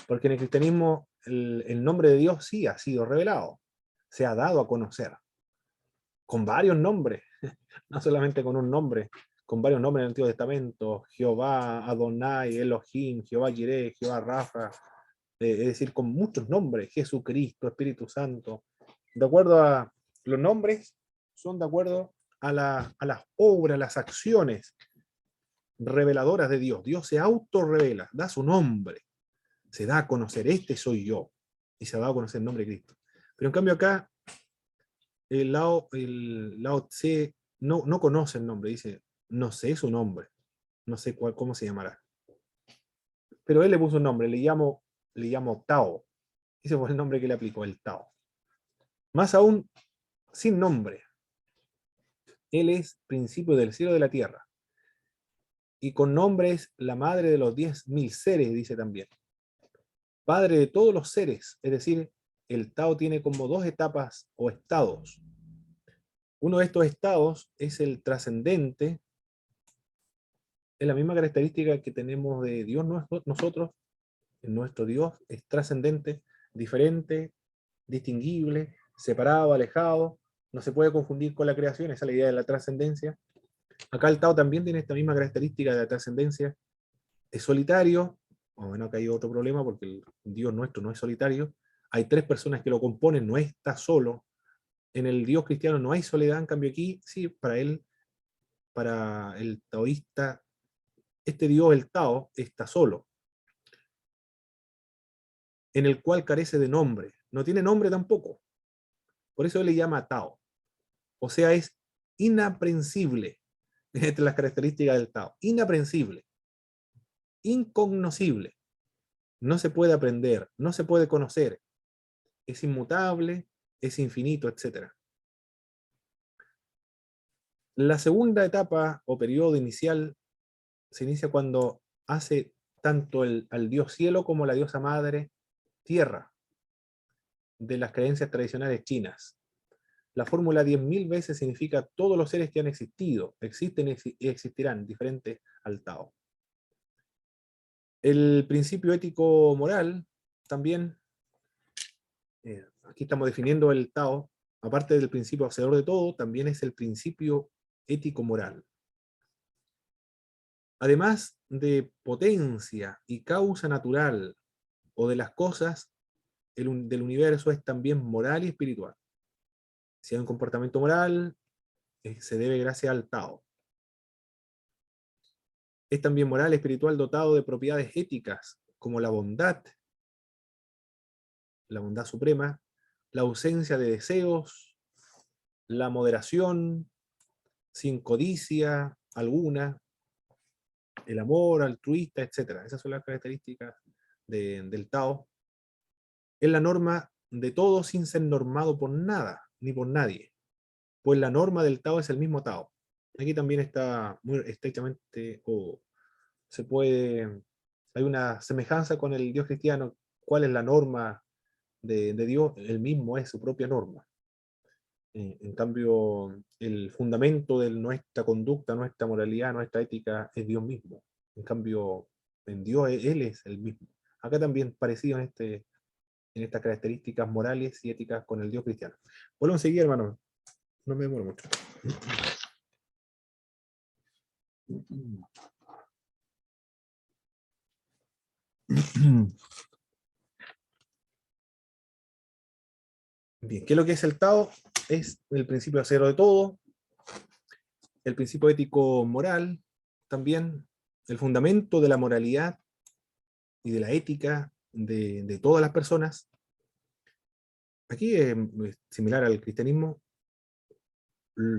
Porque en el cristianismo el nombre de Dios sí ha sido revelado. Se ha dado a conocer. Con varios nombres. No solamente con un nombre. Con varios nombres en el Antiguo Testamento. Jehová, Adonai, Elohim, Jehová Jireh, Jehová Rafa. Es decir, con muchos nombres. Jesucristo, Espíritu Santo. De acuerdo a los nombres, son de acuerdo a las obras, las acciones reveladoras de Dios. Dios se autorrevela, da su nombre, se da a conocer, este soy yo, y se da a conocer el nombre de Cristo. Pero en cambio acá, el Lao Tse no conoce el nombre, dice, no sé su nombre, no sé cómo se llamará. Pero él le puso un nombre, le llamo Tao. Ese fue el nombre que le aplicó, el Tao. Más aún, sin nombre. Él es principio del cielo y de la tierra. Y con nombre es la madre de los 10.000 seres, dice también. Padre de todos los seres, es decir, el Tao tiene como dos etapas o estados. Uno de estos estados es el trascendente, es la misma característica que tenemos de Dios nosotros, nuestro Dios es trascendente, diferente, distinguible, separado, alejado, no se puede confundir con la creación, esa es la idea de la trascendencia. Acá el Tao también tiene esta misma característica de la trascendencia, es solitario, o bueno, acá hay otro problema porque el Dios nuestro no es solitario, hay tres personas que lo componen, no está solo. En el Dios cristiano no hay soledad, en cambio aquí, sí, para el taoísta, este Dios, el Tao, está solo, en el cual carece de nombre, no tiene nombre tampoco, por eso él le llama Tao, o sea, es inaprensible, esta es la característica del Tao, inaprensible, incognoscible, no se puede aprender, no se puede conocer, es inmutable, es infinito, etc. La segunda etapa o periodo inicial se inicia cuando hace tanto al dios cielo como la diosa madre tierra de las creencias tradicionales chinas. La fórmula 10.000 veces significa todos los seres que han existido, existen y existirán, diferentes al Tao. El principio ético moral también, aquí estamos definiendo el Tao, aparte del principio hacedor de todo, también es el principio ético moral. Además de potencia y causa natural o de las cosas del universo, es también moral y espiritual. Si hay un comportamiento moral, se debe gracias al Tao. Es también moral y espiritual dotado de propiedades éticas, como la bondad suprema, la ausencia de deseos, la moderación, sin codicia alguna, el amor altruista, etc. Esas son las características del Tao. Es la norma de todo sin ser normado por nada, ni por nadie. Pues la norma del Tao es el mismo Tao. Aquí también está muy estrechamente, o hay una semejanza con el Dios cristiano. ¿Cuál es la norma de Dios? El mismo es su propia norma. En cambio, el fundamento de nuestra conducta, nuestra moralidad, nuestra ética es Dios mismo. En cambio, en Dios Él es el mismo. Acá también parecido en estas características morales y éticas con el Dios cristiano. Vuelvo a seguir, hermano. No me demoro mucho. Bien, ¿qué es lo que es el Tao? es el principio cero de todo, el principio ético moral, también el fundamento de la moralidad y de la ética de todas las personas. Aquí es similar al cristianismo.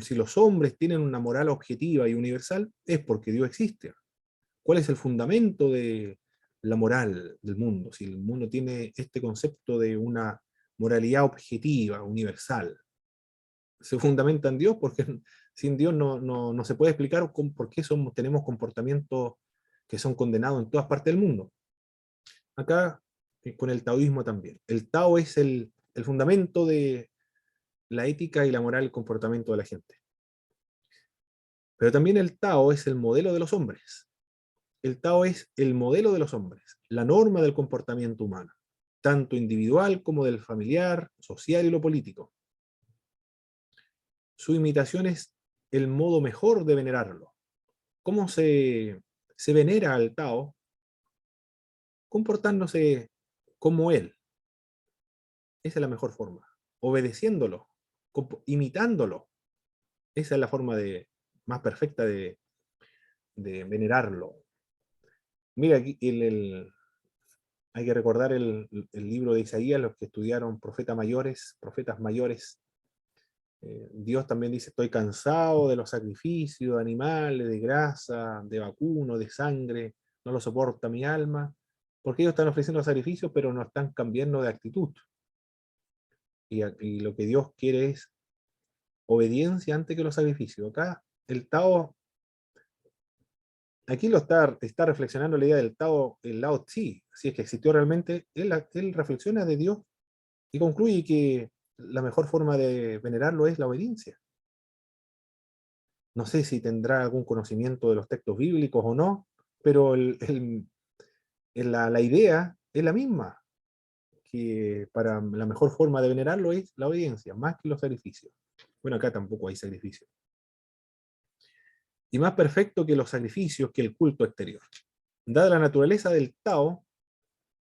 Si los hombres tienen una moral objetiva y universal, es porque Dios existe. ¿Cuál es el fundamento de la moral del mundo? Si el mundo tiene este concepto de una moralidad objetiva, universal, se fundamenta en Dios, porque sin Dios no se puede explicar por qué tenemos comportamientos que son condenados en todas partes del mundo. Acá, con el taoísmo también. El Tao es el fundamento de la ética y la moral, el comportamiento de la gente. Pero también el Tao es el modelo de los hombres. El Tao es el modelo de los hombres, la norma del comportamiento humano, tanto individual como del familiar, social y lo político. Su imitación es el modo mejor de venerarlo. ¿Cómo se venera al Tao? Comportándose como él. Esa es la mejor forma. Obedeciéndolo, imitándolo. Esa es la forma más perfecta de venerarlo. Mira, aquí hay que recordar el libro de Isaías, los que estudiaron profetas mayores. Dios también dice, estoy cansado de los sacrificios de animales, de grasa, de vacuno, de sangre, no lo soporta mi alma, porque ellos están ofreciendo sacrificios, pero no están cambiando de actitud. Y lo que Dios quiere es obediencia antes que los sacrificios. Acá el Tao, aquí lo está reflexionando la idea del Tao, el Lao Tzu, si es que existió realmente, él reflexiona de Dios y concluye que la mejor forma de venerarlo es la obediencia. No sé si tendrá algún conocimiento de los textos bíblicos o no, pero la idea es la misma, que para la mejor forma de venerarlo es la obediencia, más que los sacrificios. Bueno, acá tampoco hay sacrificios. Y más perfecto que los sacrificios que el culto exterior. Dada la naturaleza del Tao,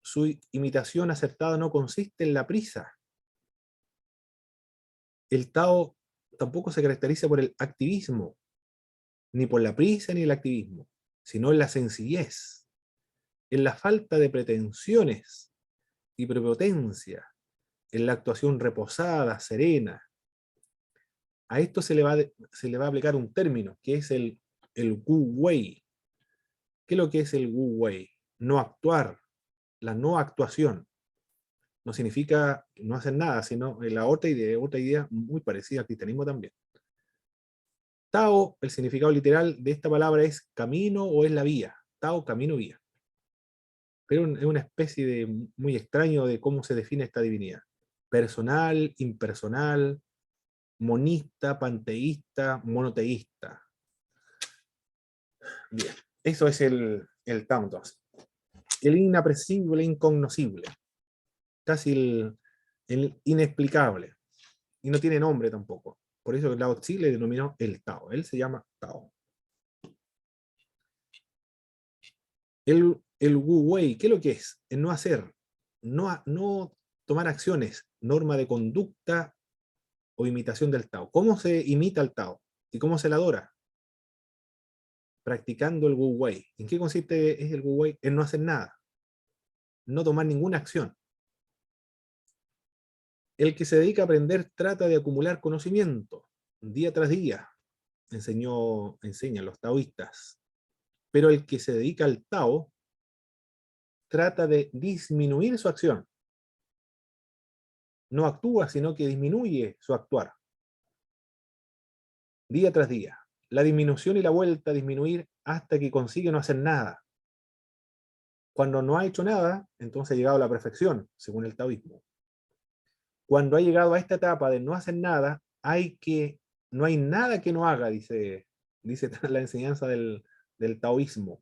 su imitación acertada no consiste en la prisa. El Tao tampoco se caracteriza por el activismo, ni por la prisa ni el activismo, sino en la sencillez, en la falta de pretensiones y prepotencia, en la actuación reposada, serena. A esto se le va a aplicar un término, que es el Wu Wei. ¿Qué es lo que es el Wu Wei? No actuar, la no actuación. No significa no hacer nada, sino la otra idea muy parecida al cristianismo también. Tao, el significado literal de esta palabra es camino o es la vía. Tao, camino, vía. Pero es una especie de muy extraño de cómo se define esta divinidad. Personal, impersonal, monista, panteísta, monoteísta. Bien, eso es el Tao entonces. El inapresible, incognoscible. Casi el inexplicable. Y no tiene nombre tampoco. Por eso Lao Tzu le denominó el Tao. Él se llama Tao. El Wu Wei, ¿qué es lo que es? El no hacer, no tomar acciones, norma de conducta o imitación del Tao. ¿Cómo se imita al Tao? ¿Y cómo se le adora? Practicando el Wu Wei. ¿En qué consiste el Wu Wei? En no hacer nada. No tomar ninguna acción. El que se dedica a aprender trata de acumular conocimiento día tras día, enseñan los taoístas. Pero el que se dedica al Tao trata de disminuir su acción. No actúa, sino que disminuye su actuar. Día tras día. La disminución y la vuelta a disminuir hasta que consigue no hacer nada. Cuando no ha hecho nada, entonces ha llegado a la perfección, según el taoísmo. Cuando ha llegado a esta etapa de no hacer nada, no hay nada que no haga, dice la enseñanza del taoísmo.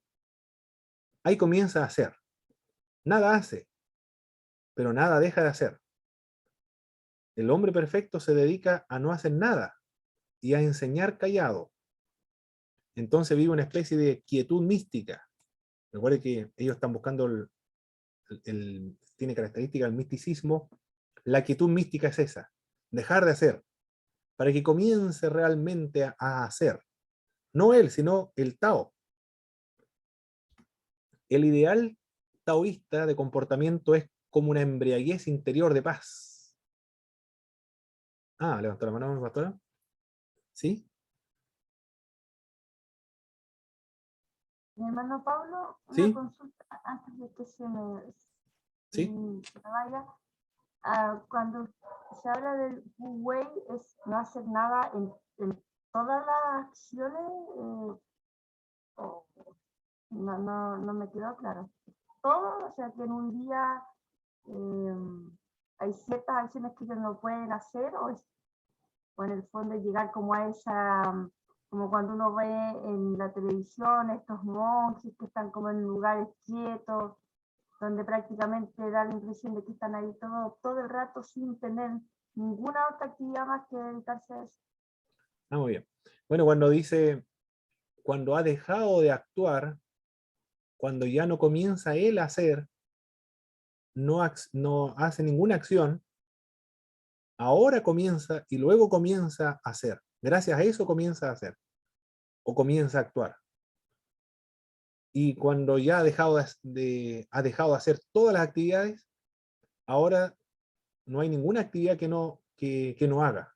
Ahí comienza a hacer. Nada hace, pero nada deja de hacer. El hombre perfecto se dedica a no hacer nada y a enseñar callado. Entonces vive una especie de quietud mística. Recuerde que ellos están buscando tiene característica el misticismo. La quietud mística es esa, dejar de hacer. para que comience realmente a hacer. No él, sino el Tao. El ideal taoísta de comportamiento es como una embriaguez interior de paz. Ah, levantó la mano, pastora. ¿Sí? Mi hermano Pablo, una ¿Sí? consulta antes de que ¿Sí? se me vaya. Cuando se habla del Wu Wei, es no hacer nada en todas las acciones, o no me quedó claro. Todo, o sea, que en un día hay ciertas acciones que ellos no pueden hacer, o en el fondo llegar como a esa, como cuando uno ve en la televisión estos monjes que están como en lugares quietos, donde prácticamente da la impresión de que están ahí todo el rato sin tener ninguna otra actividad más que dedicarse a eso. Ah, muy bien. Bueno, cuando dice, cuando ha dejado de actuar, cuando ya no comienza él a hacer, no hace ninguna acción, ahora comienza y luego comienza a hacer. Gracias a eso comienza a hacer o comienza a actuar. Y cuando ya ha dejado de hacer todas las actividades, ahora no hay ninguna actividad que no haga.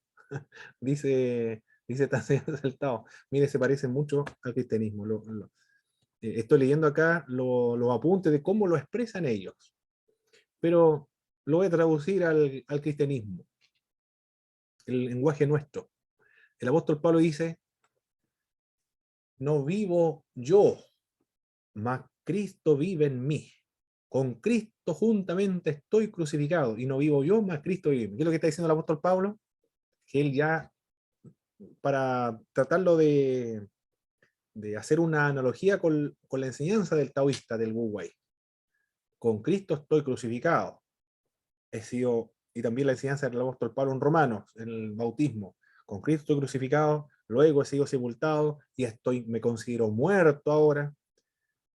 Dice Tancred del Tao. Mire, se parece mucho al cristianismo. Estoy leyendo acá los apuntes de cómo lo expresan ellos. Pero lo voy a traducir al cristianismo, el lenguaje nuestro. El apóstol Pablo dice, no vivo yo, mas Cristo vive en mí. Con Cristo juntamente estoy crucificado, y no vivo yo, mas Cristo vive en mí. ¿Qué es lo que está diciendo el apóstol Pablo? Que él ya, para tratarlo de hacer una analogía con la enseñanza del taoísta, del Wu Wei, con Cristo estoy crucificado. He sido, y también la enseñanza del apóstol Pablo en Romanos, en el bautismo, con Cristo estoy crucificado, luego he sido sepultado y me considero muerto ahora,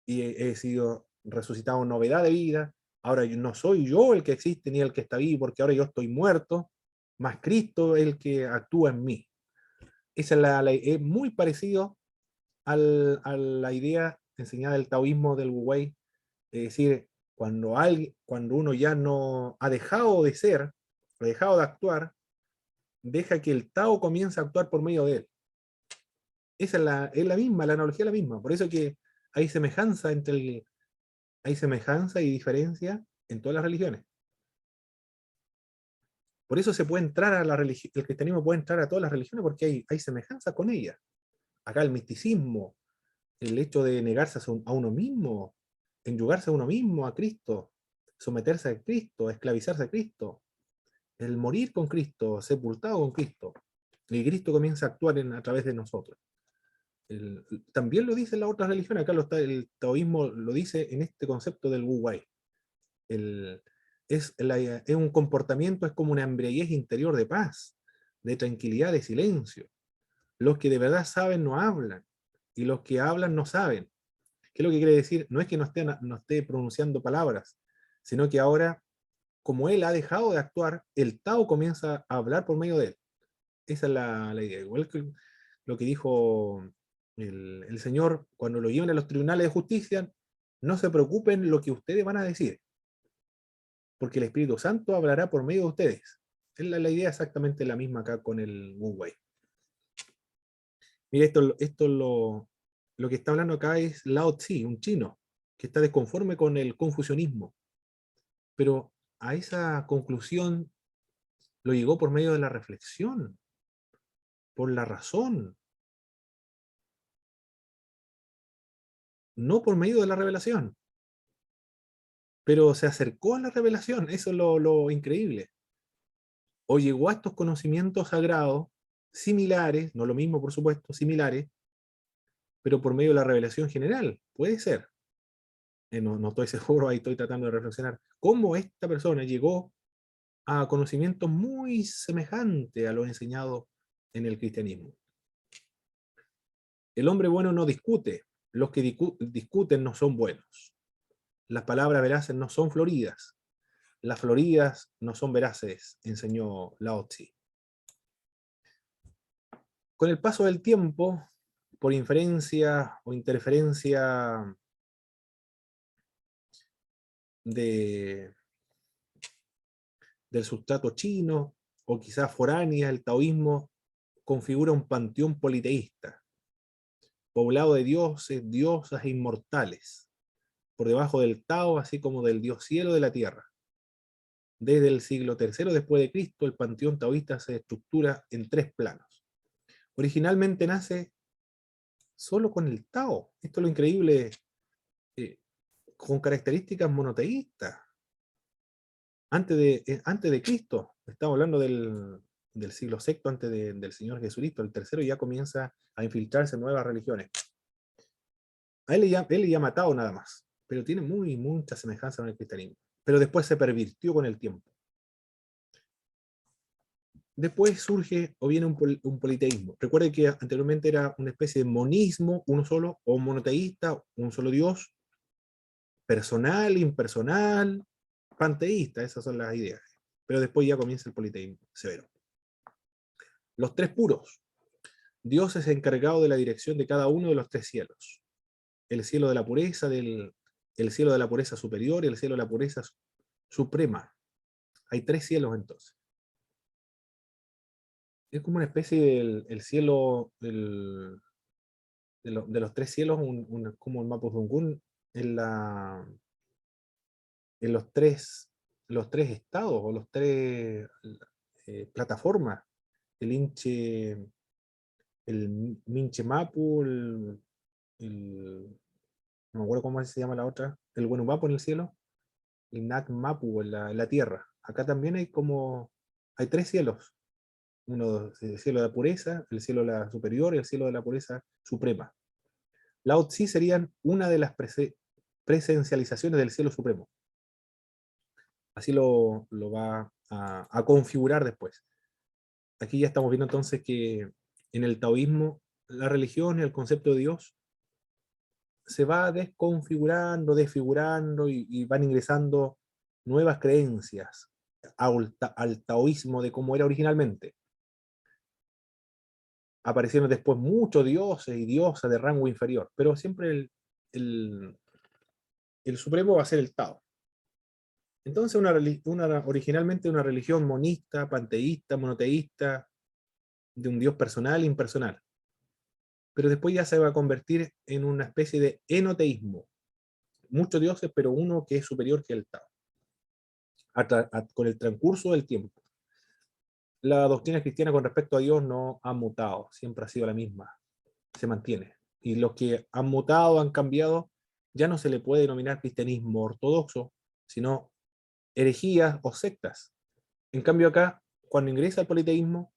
y he sido resucitado en novedad de vida. Ahora no soy yo el que existe ni el que está vivo, porque ahora yo estoy muerto, más Cristo es el que actúa en mí. Esa es muy parecido a la idea enseñada del taoísmo del Wu Wei, es decir, cuando uno ya no ha dejado de ser, ha dejado de actuar, deja que el Tao comience a actuar por medio de él. Esa es la misma, la analogía es la misma. Por eso que hay semejanza hay semejanza y diferencia en todas las religiones. Por eso se puede entrar a la religión, el cristianismo puede entrar a todas las religiones porque hay semejanza con ellas. Acá el misticismo, el hecho de negarse a uno mismo, enyugarse a uno mismo, a Cristo, someterse a Cristo, esclavizarse a Cristo, el morir con Cristo, sepultado con Cristo, y Cristo comienza a actuar a través de nosotros. También lo dice la otra religión, acá el taoísmo lo dice en este concepto del Wu Wei. Es un comportamiento, es como una embriaguez interior de paz, de tranquilidad, de silencio. Los que de verdad saben no hablan, y los que hablan no saben. ¿Qué es lo que quiere decir? No es que no esté pronunciando palabras, sino que ahora, como él ha dejado de actuar, el Tao comienza a hablar por medio de él. Esa es la idea. Igual que lo que dijo el Señor cuando lo llevan a los tribunales de justicia, no se preocupen lo que ustedes van a decir, porque el Espíritu Santo hablará por medio de ustedes. Es la idea exactamente la misma acá con el Wu Wei. Mira, lo que está hablando acá es Lao Tzu, un chino, que está desconforme con el confucianismo. Pero a esa conclusión lo llegó por medio de la reflexión, por la razón, no por medio de la revelación. Pero se acercó a la revelación, eso es lo increíble. O llegó a estos conocimientos sagrados, similares, no lo mismo por supuesto, similares, pero por medio de la revelación general. Puede ser. No estoy seguro, ahí estoy tratando de reflexionar. ¿Cómo esta persona llegó a conocimientos muy semejantes a lo enseñado en el cristianismo? El hombre bueno no discute, los que discuten no son buenos. Las palabras veraces no son floridas, las floridas no son veraces, enseñó Lao Tzu. Con el paso del tiempo, por inferencia o interferencia del sustrato chino, o quizás foránea, el taoísmo configura un panteón politeísta, poblado de dioses, diosas e inmortales, por debajo del Tao, así como del dios cielo de la tierra. Desde el siglo III después de Cristo, el panteón taoísta se estructura en 3 planos. Originalmente nace solo con el Tao. Esto es lo increíble, con características monoteístas. Antes de Cristo, estamos hablando del siglo VI antes del Señor Jesucristo, el tercero ya comienza a infiltrarse en nuevas religiones. A él le llama Tao nada más, pero tiene mucha semejanza con el cristianismo. Pero después se pervirtió con el tiempo. Después surge o viene un politeísmo. Recuerde que anteriormente era una especie de monismo, uno solo, o monoteísta, un solo Dios, personal, impersonal, panteísta, esas son las ideas. Pero después ya comienza el politeísmo severo. Los 3 puros. Dios es encargado de la dirección de cada uno de los 3 cielos. El cielo de la pureza, el cielo de la pureza superior y el cielo de la pureza suprema. Hay 3 cielos entonces. Es como una especie del cielo de los 3 cielos, como el Mapudungun, en los tres estados o los 3 plataformas. El Inche, el Minche Mapu, no me acuerdo cómo se llama la otra, el Wenumapu en el cielo, el Nat Mapu en la tierra. Acá también hay 3 cielos. Uno, el cielo de la pureza, el cielo de la superior y el cielo de la pureza suprema. Lao Tzu serían una de las presencializaciones del cielo supremo. Así lo va a configurar después. Aquí ya estamos viendo entonces que en el taoísmo la religión y el concepto de Dios se va desconfigurando, desfigurando y van ingresando nuevas creencias al taoísmo de cómo era originalmente. Aparecieron después muchos dioses y diosas de rango inferior, pero siempre el supremo va a ser el Tao. Entonces originalmente una religión monista, panteísta, monoteísta, de un dios personal e impersonal. Pero después ya se va a convertir en una especie de enoteísmo. Muchos dioses, pero uno que es superior que el Tao. Con el transcurso del tiempo. La doctrina cristiana con respecto a Dios no ha mutado, siempre ha sido la misma, se mantiene. Y los que han mutado, han cambiado, ya no se le puede denominar cristianismo ortodoxo, sino herejías o sectas. En cambio acá, cuando ingresa el politeísmo,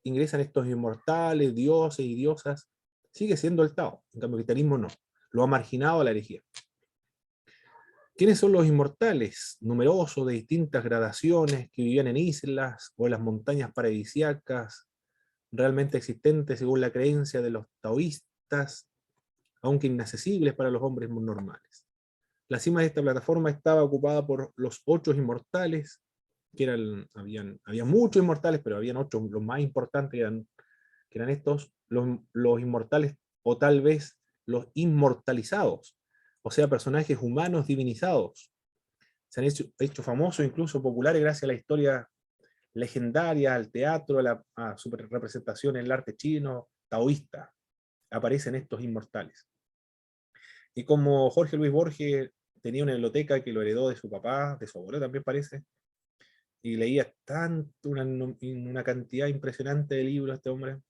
ingresan estos inmortales, dioses y diosas, sigue siendo el Tao. En cambio el cristianismo no, lo ha marginado a la herejía. ¿Quiénes son los inmortales? Numerosos, de distintas gradaciones, que vivían en islas o en las montañas paradisíacas, realmente existentes según la creencia de los taoístas, aunque inaccesibles para los hombres normales. La cima de esta plataforma estaba ocupada por los 8 inmortales, que había muchos inmortales, pero habían 8, los más importantes que eran estos, los inmortales, o tal vez los inmortalizados, o sea, personajes humanos divinizados. Se han hecho famosos, incluso populares, gracias a la historia legendaria, al teatro, a su representación en el arte chino, taoísta. Aparecen estos inmortales. Y como Jorge Luis Borges tenía una biblioteca que lo heredó de su papá, de su abuelo también parece, y leía una cantidad impresionante de libros este hombre,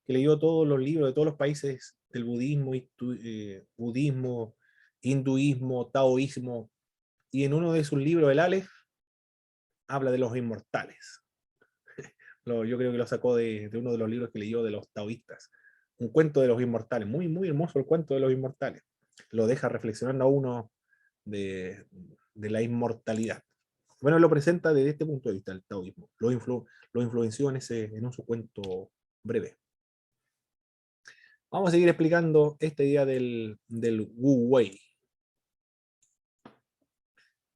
que leyó todos los libros de todos los países del budismo, budismo, hinduismo, taoísmo, y en uno de sus libros, el Aleph, habla de los inmortales. Yo creo que lo sacó de uno de los libros que leyó de los taoístas. Un cuento de los inmortales, muy hermoso el cuento de los inmortales. Lo deja reflexionando a uno de la inmortalidad. Bueno, lo presenta desde este punto de vista, el taoísmo. Lo influenció en un su cuento breve. Vamos a seguir explicando esta idea del Wu Wei.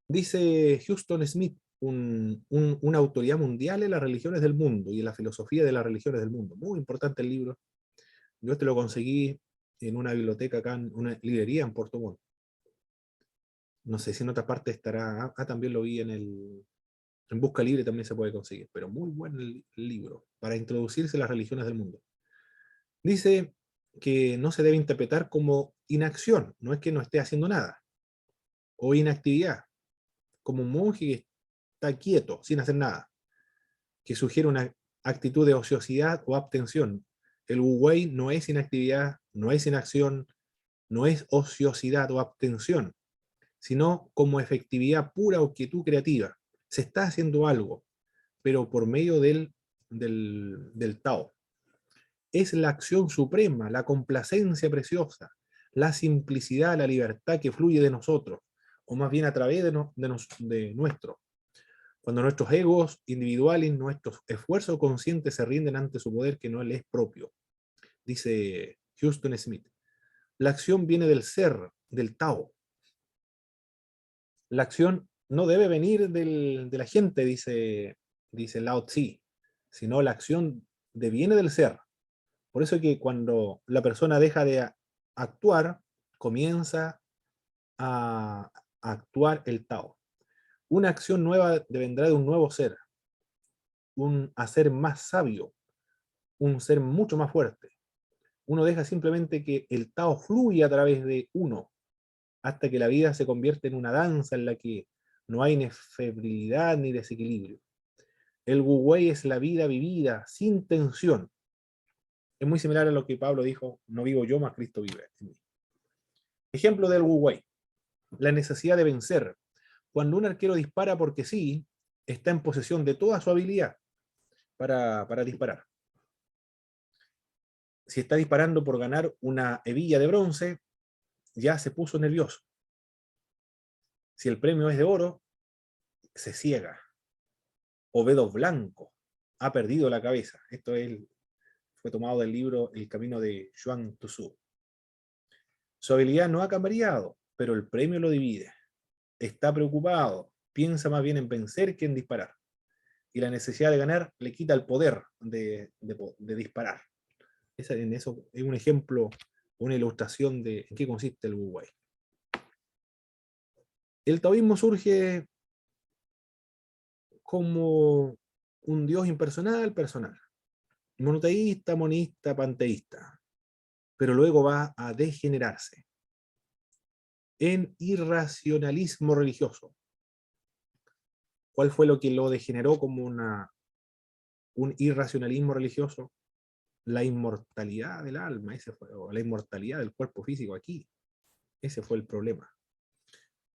Dice Houston Smith una autoridad mundial en las religiones del mundo y en la filosofía de las religiones del mundo. Muy importante el libro. Yo este lo conseguí en una biblioteca acá, en una librería en Puerto Montt. No sé si en otra parte estará. También lo vi en Busca Libre, también se puede conseguir. Pero muy buen el libro para introducirse a las religiones del mundo. Dice que no se debe interpretar como inacción. No es que no esté haciendo nada. O inactividad. Como un monje que está quieto, sin hacer nada. Que sugiere una actitud de ociosidad o abstención. El Wu Wei no es inactividad, no es inacción, no es ociosidad o abstención, sino como efectividad pura o quietud creativa. Se está haciendo algo, pero por medio del Tao. Es la acción suprema, la complacencia preciosa, la simplicidad, la libertad que fluye de nosotros, o más bien a través de nuestro. Cuando nuestros egos individuales, nuestros esfuerzos conscientes se rinden ante su poder que no les es propio. Dice Houston Smith. La acción viene del ser, del Tao. La acción no debe venir de la gente, dice Lao Tzu, sino la acción viene del ser. Por eso es que cuando la persona deja de actuar, comienza a actuar el Tao. Una acción nueva vendrá de un nuevo ser, un hacer más sabio, un ser mucho más fuerte. Uno deja simplemente que el Tao fluya a través de uno, hasta que la vida se convierte en una danza en la que no hay ni febrilidad ni desequilibrio. El Wu Wei es la vida vivida, sin tensión. Es muy similar a lo que Pablo dijo, no vivo yo, mas Cristo vive en mí. Ejemplo del Wu Wei, la necesidad de vencer. Cuando un arquero dispara porque sí, está en posesión de toda su habilidad para disparar. Si está disparando por ganar una hebilla de bronce, ya se puso nervioso. Si el premio es de oro, se ciega. O dedos blancos, ha perdido la cabeza. Fue tomado del libro El camino de Zhuang Tzu. Su habilidad no ha cambiado, pero el premio lo divide. Está preocupado, piensa más bien en vencer que en disparar. Y la necesidad de ganar le quita el poder de disparar. En eso es un ejemplo, una ilustración de en qué consiste el Wu Wei. El taoísmo surge como un dios impersonal, personal. Monoteísta, monista, panteísta. Pero luego va a degenerarse en irracionalismo religioso. ¿Cuál fue lo que lo degeneró como un irracionalismo religioso? La inmortalidad del alma, o la inmortalidad del cuerpo físico aquí. Ese fue el problema.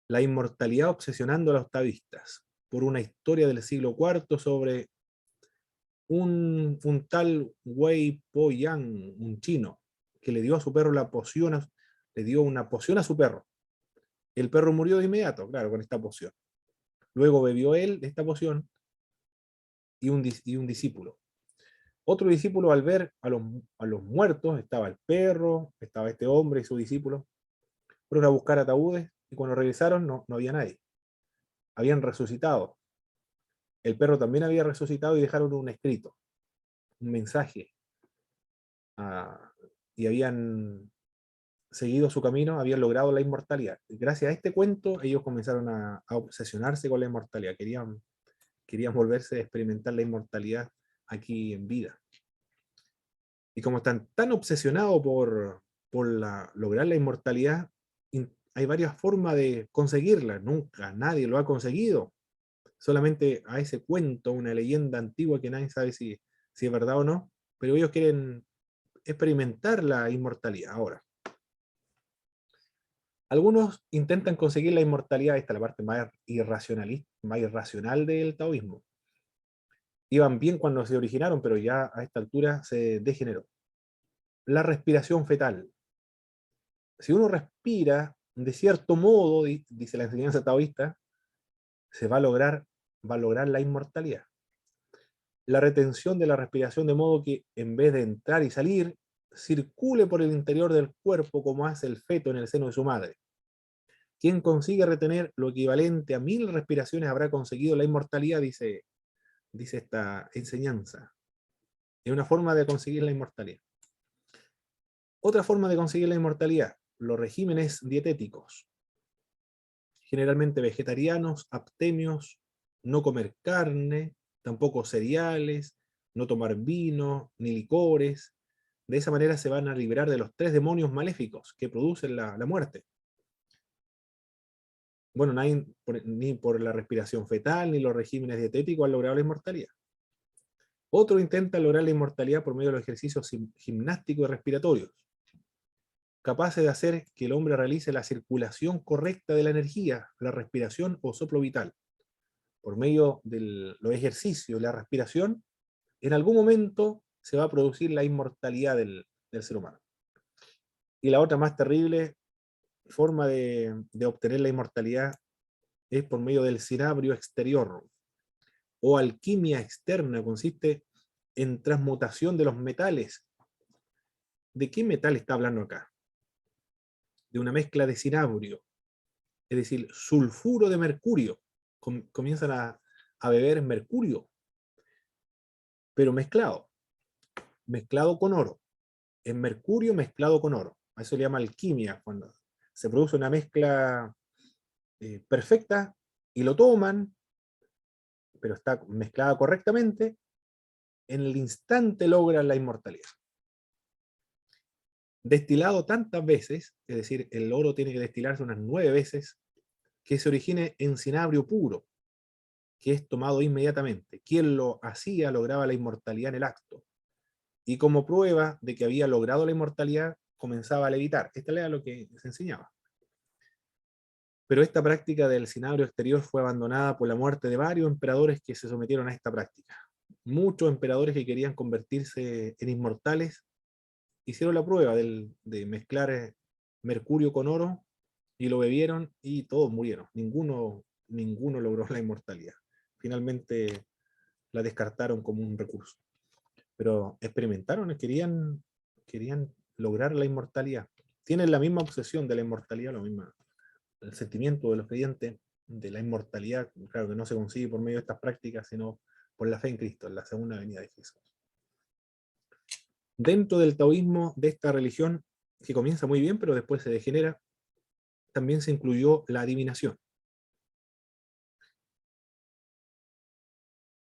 La inmortalidad obsesionando a los taoístas por una historia del siglo IV sobre un tal Wei Po Yang, un chino, que le dio a su perro le dio una poción a su perro. El perro murió de inmediato, claro, con esta poción. Luego bebió él de esta poción y un discípulo. Otro discípulo, al ver a los muertos, estaba el perro, estaba este hombre y su discípulo, fueron a buscar ataúdes y cuando regresaron no había nadie. Habían resucitado. El perro también había resucitado y dejaron un escrito, un mensaje. Y habían seguido su camino, habían logrado la inmortalidad. Y gracias a este cuento, ellos comenzaron a obsesionarse con la inmortalidad. Querían volverse a experimentar la inmortalidad aquí en vida. Y como están tan obsesionados por lograr la inmortalidad, hay varias formas de conseguirla. Nunca nadie lo ha conseguido. Solamente a ese cuento, una leyenda antigua que nadie sabe si es verdad o no, pero ellos quieren experimentar la inmortalidad. Ahora, algunos intentan conseguir la inmortalidad, esta es la parte más irracional del taoísmo. Iban bien cuando se originaron, pero ya a esta altura se degeneró. La respiración fetal. Si uno respira de cierto modo, dice la enseñanza taoísta, se va a lograr la inmortalidad. La retención de la respiración de modo que en vez de entrar y salir, circule por el interior del cuerpo como hace el feto en el seno de su madre. Quien consigue retener lo equivalente a 1000 respiraciones habrá conseguido la inmortalidad, dice esta enseñanza. Es una forma de conseguir la inmortalidad. Otra forma de conseguir la inmortalidad, los regímenes dietéticos. Generalmente vegetarianos, abstemios, no comer carne, tampoco cereales, no tomar vino, ni licores. De esa manera se van a liberar de los 3 demonios maléficos que producen la muerte. Bueno, ni por la respiración fetal, ni los regímenes dietéticos han logrado la inmortalidad. Otro intenta lograr la inmortalidad por medio de los ejercicios gimnásticos y respiratorios, capaces de hacer que el hombre realice la circulación correcta de la energía, la respiración o soplo vital. Por medio de los ejercicios y la respiración, en algún momento se va a producir la inmortalidad del ser humano. Y la otra más terrible forma de obtener la inmortalidad es por medio del cinabrio exterior o alquimia externa. Consiste en transmutación de los metales. ¿De qué metal está hablando acá? De una mezcla de cinabrio, es decir, sulfuro de mercurio. Comienzan a beber mercurio, pero mezclado con oro. Es mercurio mezclado con oro. A eso le llama alquimia, cuando se produce una mezcla perfecta y lo toman, pero está mezclada correctamente, en el instante logran la inmortalidad. Destilado tantas veces, es decir, el oro tiene que destilarse unas 9 veces, que se origine en cinabrio puro, que es tomado inmediatamente. Quien lo hacía lograba la inmortalidad en el acto. Y como prueba de que había logrado la inmortalidad, comenzaba a levitar. Esta era lo que se enseñaba. Pero esta práctica del cinabrio exterior fue abandonada por la muerte de varios emperadores que se sometieron a esta práctica. Muchos emperadores que querían convertirse en inmortales hicieron la prueba de mezclar mercurio con oro y lo bebieron y todos murieron. Ninguno logró la inmortalidad. Finalmente la descartaron como un recurso. Pero experimentaron, querían lograr la inmortalidad. Tienen la misma obsesión de la inmortalidad, el sentimiento de los creyentes de la inmortalidad, claro que no se consigue por medio de estas prácticas, sino por la fe en Cristo, en la segunda venida de Jesús. Dentro del taoísmo, de esta religión, que comienza muy bien, pero después se degenera, también se incluyó la adivinación.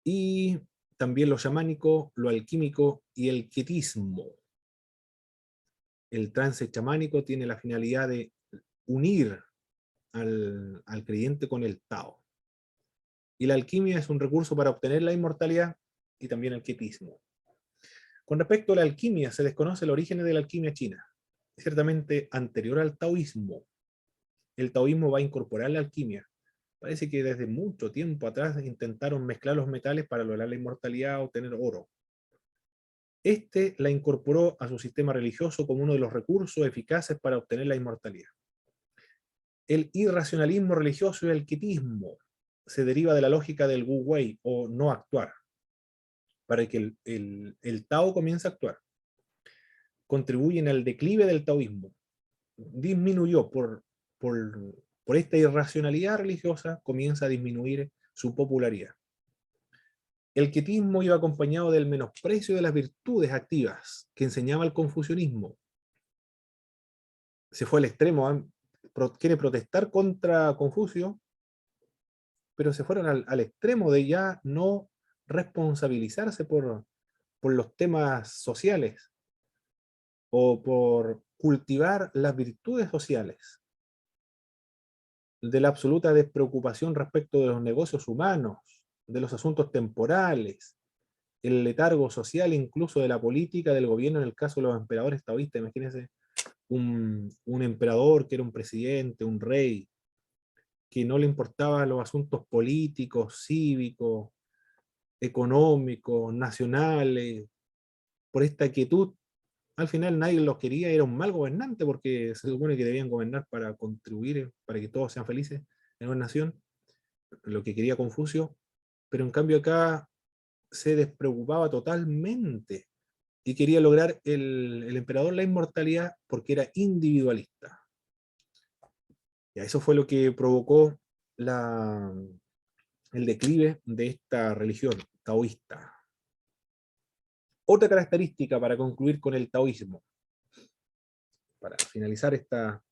Y también lo chamánico, lo alquímico y el quietismo. El trance chamánico tiene la finalidad de unir al creyente con el Tao. Y la alquimia es un recurso para obtener la inmortalidad y también el quietismo. Con respecto a la alquimia, se desconoce el origen de la alquimia china, ciertamente anterior al taoísmo. El taoísmo va a incorporar la alquimia. Parece que desde mucho tiempo atrás intentaron mezclar los metales para lograr la inmortalidad o obtener oro. Este la incorporó a su sistema religioso como uno de los recursos eficaces para obtener la inmortalidad. El irracionalismo religioso y el quietismo se deriva de la lógica del Wu Wei, o no actuar, para que el Tao comience a actuar. Contribuyen al declive del taoísmo. Disminuyó por esta irracionalidad religiosa, comienza a disminuir su popularidad. El quietismo iba acompañado del menosprecio de las virtudes activas que enseñaba el confucianismo. Se fue al extremo, quiere protestar contra Confucio, pero se fueron al extremo de ya no responsabilizarse por los temas sociales o por cultivar las virtudes sociales, de la absoluta despreocupación respecto de los negocios humanos, de los asuntos temporales, el letargo social incluso de la política del gobierno en el caso de los emperadores taoístas. Imagínense un emperador que era un presidente, un rey, que no le importaban los asuntos políticos, cívicos, económicos, nacionales. Por esta quietud, al final nadie los quería, era un mal gobernante, porque se supone que debían gobernar para contribuir, para que todos sean felices en una nación, lo que quería Confucio, pero en cambio acá se despreocupaba totalmente y quería lograr el emperador la inmortalidad porque era individualista. Y eso fue lo que provocó el declive de esta religión taoísta. Otra característica para concluir con el taoísmo, para finalizar esta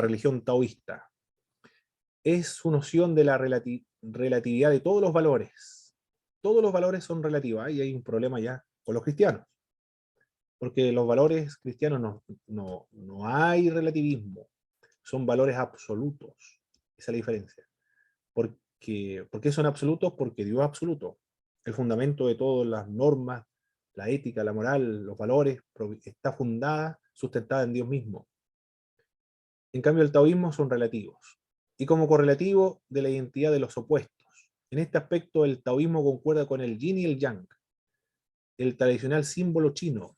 religión taoísta, es su noción de la relatividad de todos los valores. Todos los valores son relativos. Ahí hay un problema ya con los cristianos, porque los valores cristianos no hay relativismo, son valores absolutos. Esa es la diferencia. ¿Por qué son absolutos? Porque Dios es absoluto. El fundamento de todas las normas, la ética, la moral, los valores, está fundada, sustentada en Dios mismo. En cambio, el taoísmo son relativos, y como correlativo de la identidad de los opuestos. En este aspecto, el taoísmo concuerda con el yin y el yang, el tradicional símbolo chino.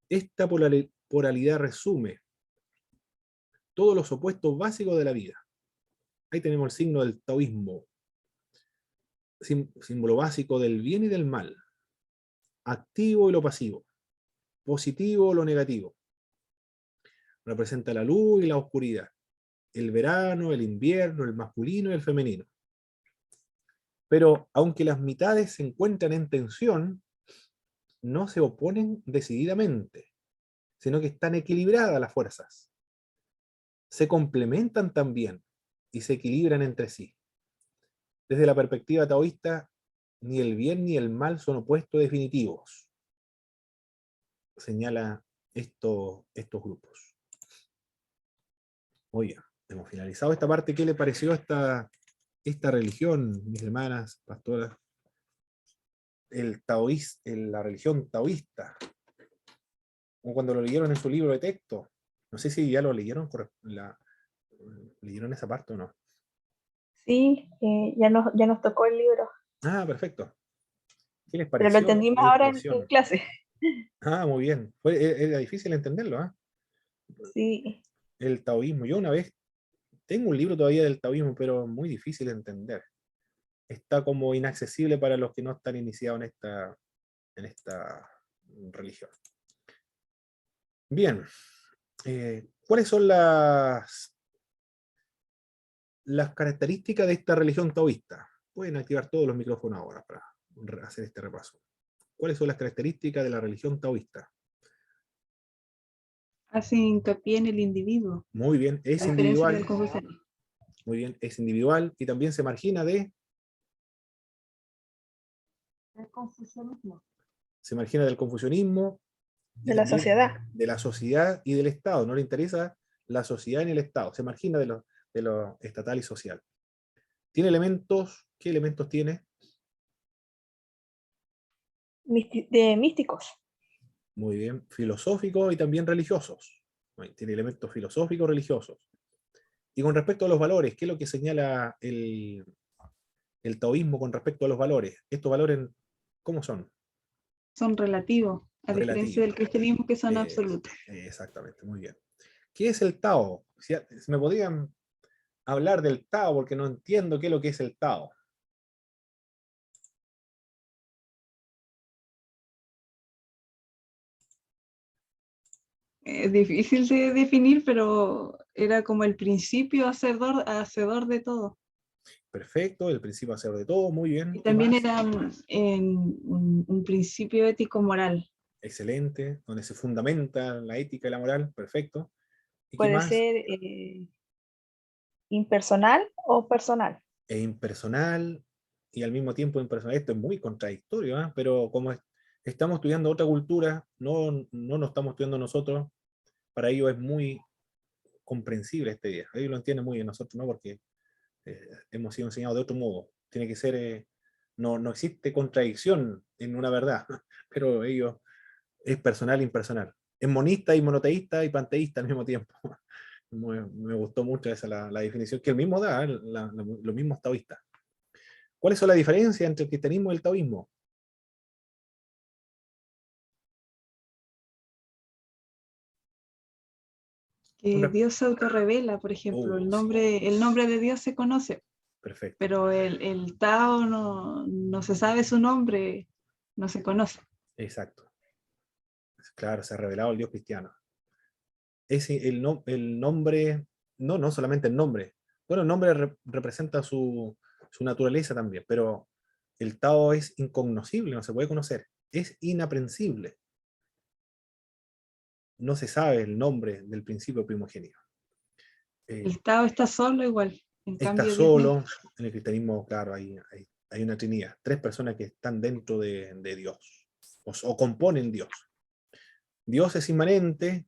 Esta polaridad resume todos los opuestos básicos de la vida. Ahí tenemos el signo del taoísmo, símbolo básico del bien y del mal, activo y lo pasivo, positivo o lo negativo. Representa la luz y la oscuridad, el verano, el invierno, el masculino y el femenino. Pero aunque las mitades se encuentran en tensión, no se oponen decididamente, sino que están equilibradas las fuerzas. Se complementan también y se equilibran entre sí. Desde la perspectiva taoísta, ni el bien ni el mal son opuestos definitivos, señala estos grupos. Oye, hemos finalizado esta parte. ¿Qué le pareció esta religión, mis hermanas, pastoras? La religión taoísta, o cuando lo leyeron en su libro de texto. No sé si ya lo leyeron, leyeron esa parte o no. Sí, ya nos tocó el libro. Ah, perfecto. ¿Qué les Pero pareció lo entendimos la ahora en introducción? clase. Ah, muy bien. Era difícil entenderlo, ¿eh? Sí. El taoísmo. Yo una vez tengo un libro todavía del taoísmo, pero muy difícil de entender. Está como inaccesible para los que no están iniciados en esta religión. Bien. ¿Cuáles son las características de esta religión taoísta? Pueden activar todos los micrófonos ahora para hacer este repaso. ¿Cuáles son las características de la religión taoísta? Hace hincapié en el individuo, Muy bien, es a diferencia individual. del confucianismo. Muy bien, es individual y también se margina El confucianismo. se margina del confucianismo, y De la también sociedad. de la sociedad y del Estado. No le interesa la sociedad ni el Estado. Se margina de lo estatal y social. ¿Tiene elementos? ¿Qué elementos tiene? De místicos. Muy bien, filosóficos y también religiosos. Tiene elementos filosóficos religiosos. Y con respecto a los valores, ¿qué es lo que señala el taoísmo con respecto a los valores? ¿Estos valores cómo son? Son relativos, a diferencia Relativos. del cristianismo que son absolutos. Exactamente, muy bien. ¿Qué es el Tao? Si me podrían hablar del Tao, porque no entiendo qué es lo que es el Tao. Es difícil de definir, pero era como el principio hacedor de todo. Perfecto, el principio hacer de todo, muy bien. Y ¿Qué también más? era un principio ético-moral. Excelente, donde se fundamenta la ética y la moral, perfecto. ¿Y qué Puede más? ser impersonal o personal. E impersonal y al mismo tiempo impersonal. Esto es muy contradictorio, ¿eh? Pero como estamos estudiando otra cultura, no nos estamos estudiando nosotros, para ellos es muy comprensible este día. Ellos lo entienden muy bien, nosotros no, porque hemos sido enseñados de otro modo. Tiene que ser, no existe contradicción en una verdad, pero ellos es personal e impersonal. Es monista y monoteísta y panteísta al mismo tiempo. Me gustó mucho esa la definición que él mismo da, los mismos taoístas. ¿Cuáles son las diferencias entre el cristianismo y el taoísmo? Que Dios se autorrevela, por ejemplo, el Sí, nombre de Dios se conoce, perfecto. pero el Tao no se sabe su nombre, no se conoce. Exacto. Claro, se ha revelado el Dios cristiano. El nombre no solamente el nombre. Bueno, el nombre representa su naturaleza también, pero el Tao es incognoscible, no se puede conocer, es inaprensible. No se sabe el nombre del principio primogenio. El Tao está solo igual. En Está cambio, Dios no. solo. En el cristianismo, claro, hay una trinidad, 3 personas que están dentro de Dios, o componen Dios. Dios es inmanente,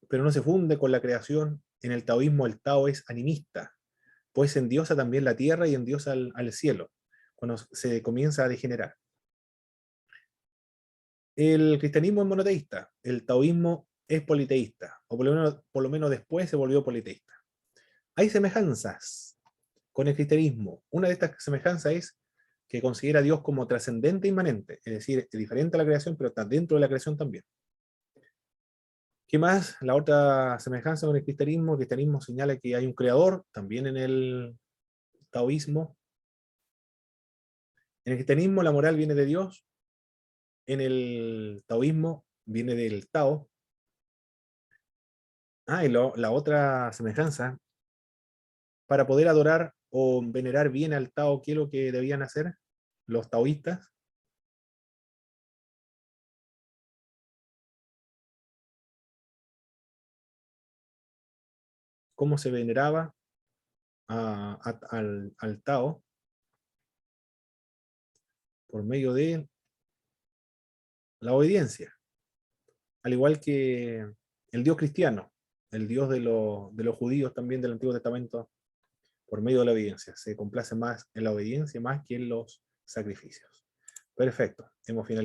pero no se funde con la creación. En el taoísmo el Tao es animista, pues endiosa también la tierra y endiosa al cielo, cuando se comienza a degenerar. El cristianismo es monoteísta, el taoísmo es politeísta, o por lo menos después se volvió politeísta. Hay semejanzas con el cristianismo. Una de estas semejanzas es que considera a Dios como trascendente e inmanente, es decir, es diferente a la creación, pero está dentro de la creación también. ¿Qué más? La otra semejanza con el cristianismo señala que hay un creador, también en el taoísmo. En el cristianismo la moral viene de Dios, en el taoísmo viene del Tao. Y la otra semejanza, para poder adorar o venerar bien al Tao, ¿qué es lo que debían hacer los taoístas? ¿Cómo se veneraba al Tao? Por medio de la obediencia. Al igual que el Dios cristiano, el Dios de los judíos también del Antiguo Testamento, por medio de la obediencia. Se complace más en la obediencia más que en los sacrificios. Perfecto, hemos finalizado.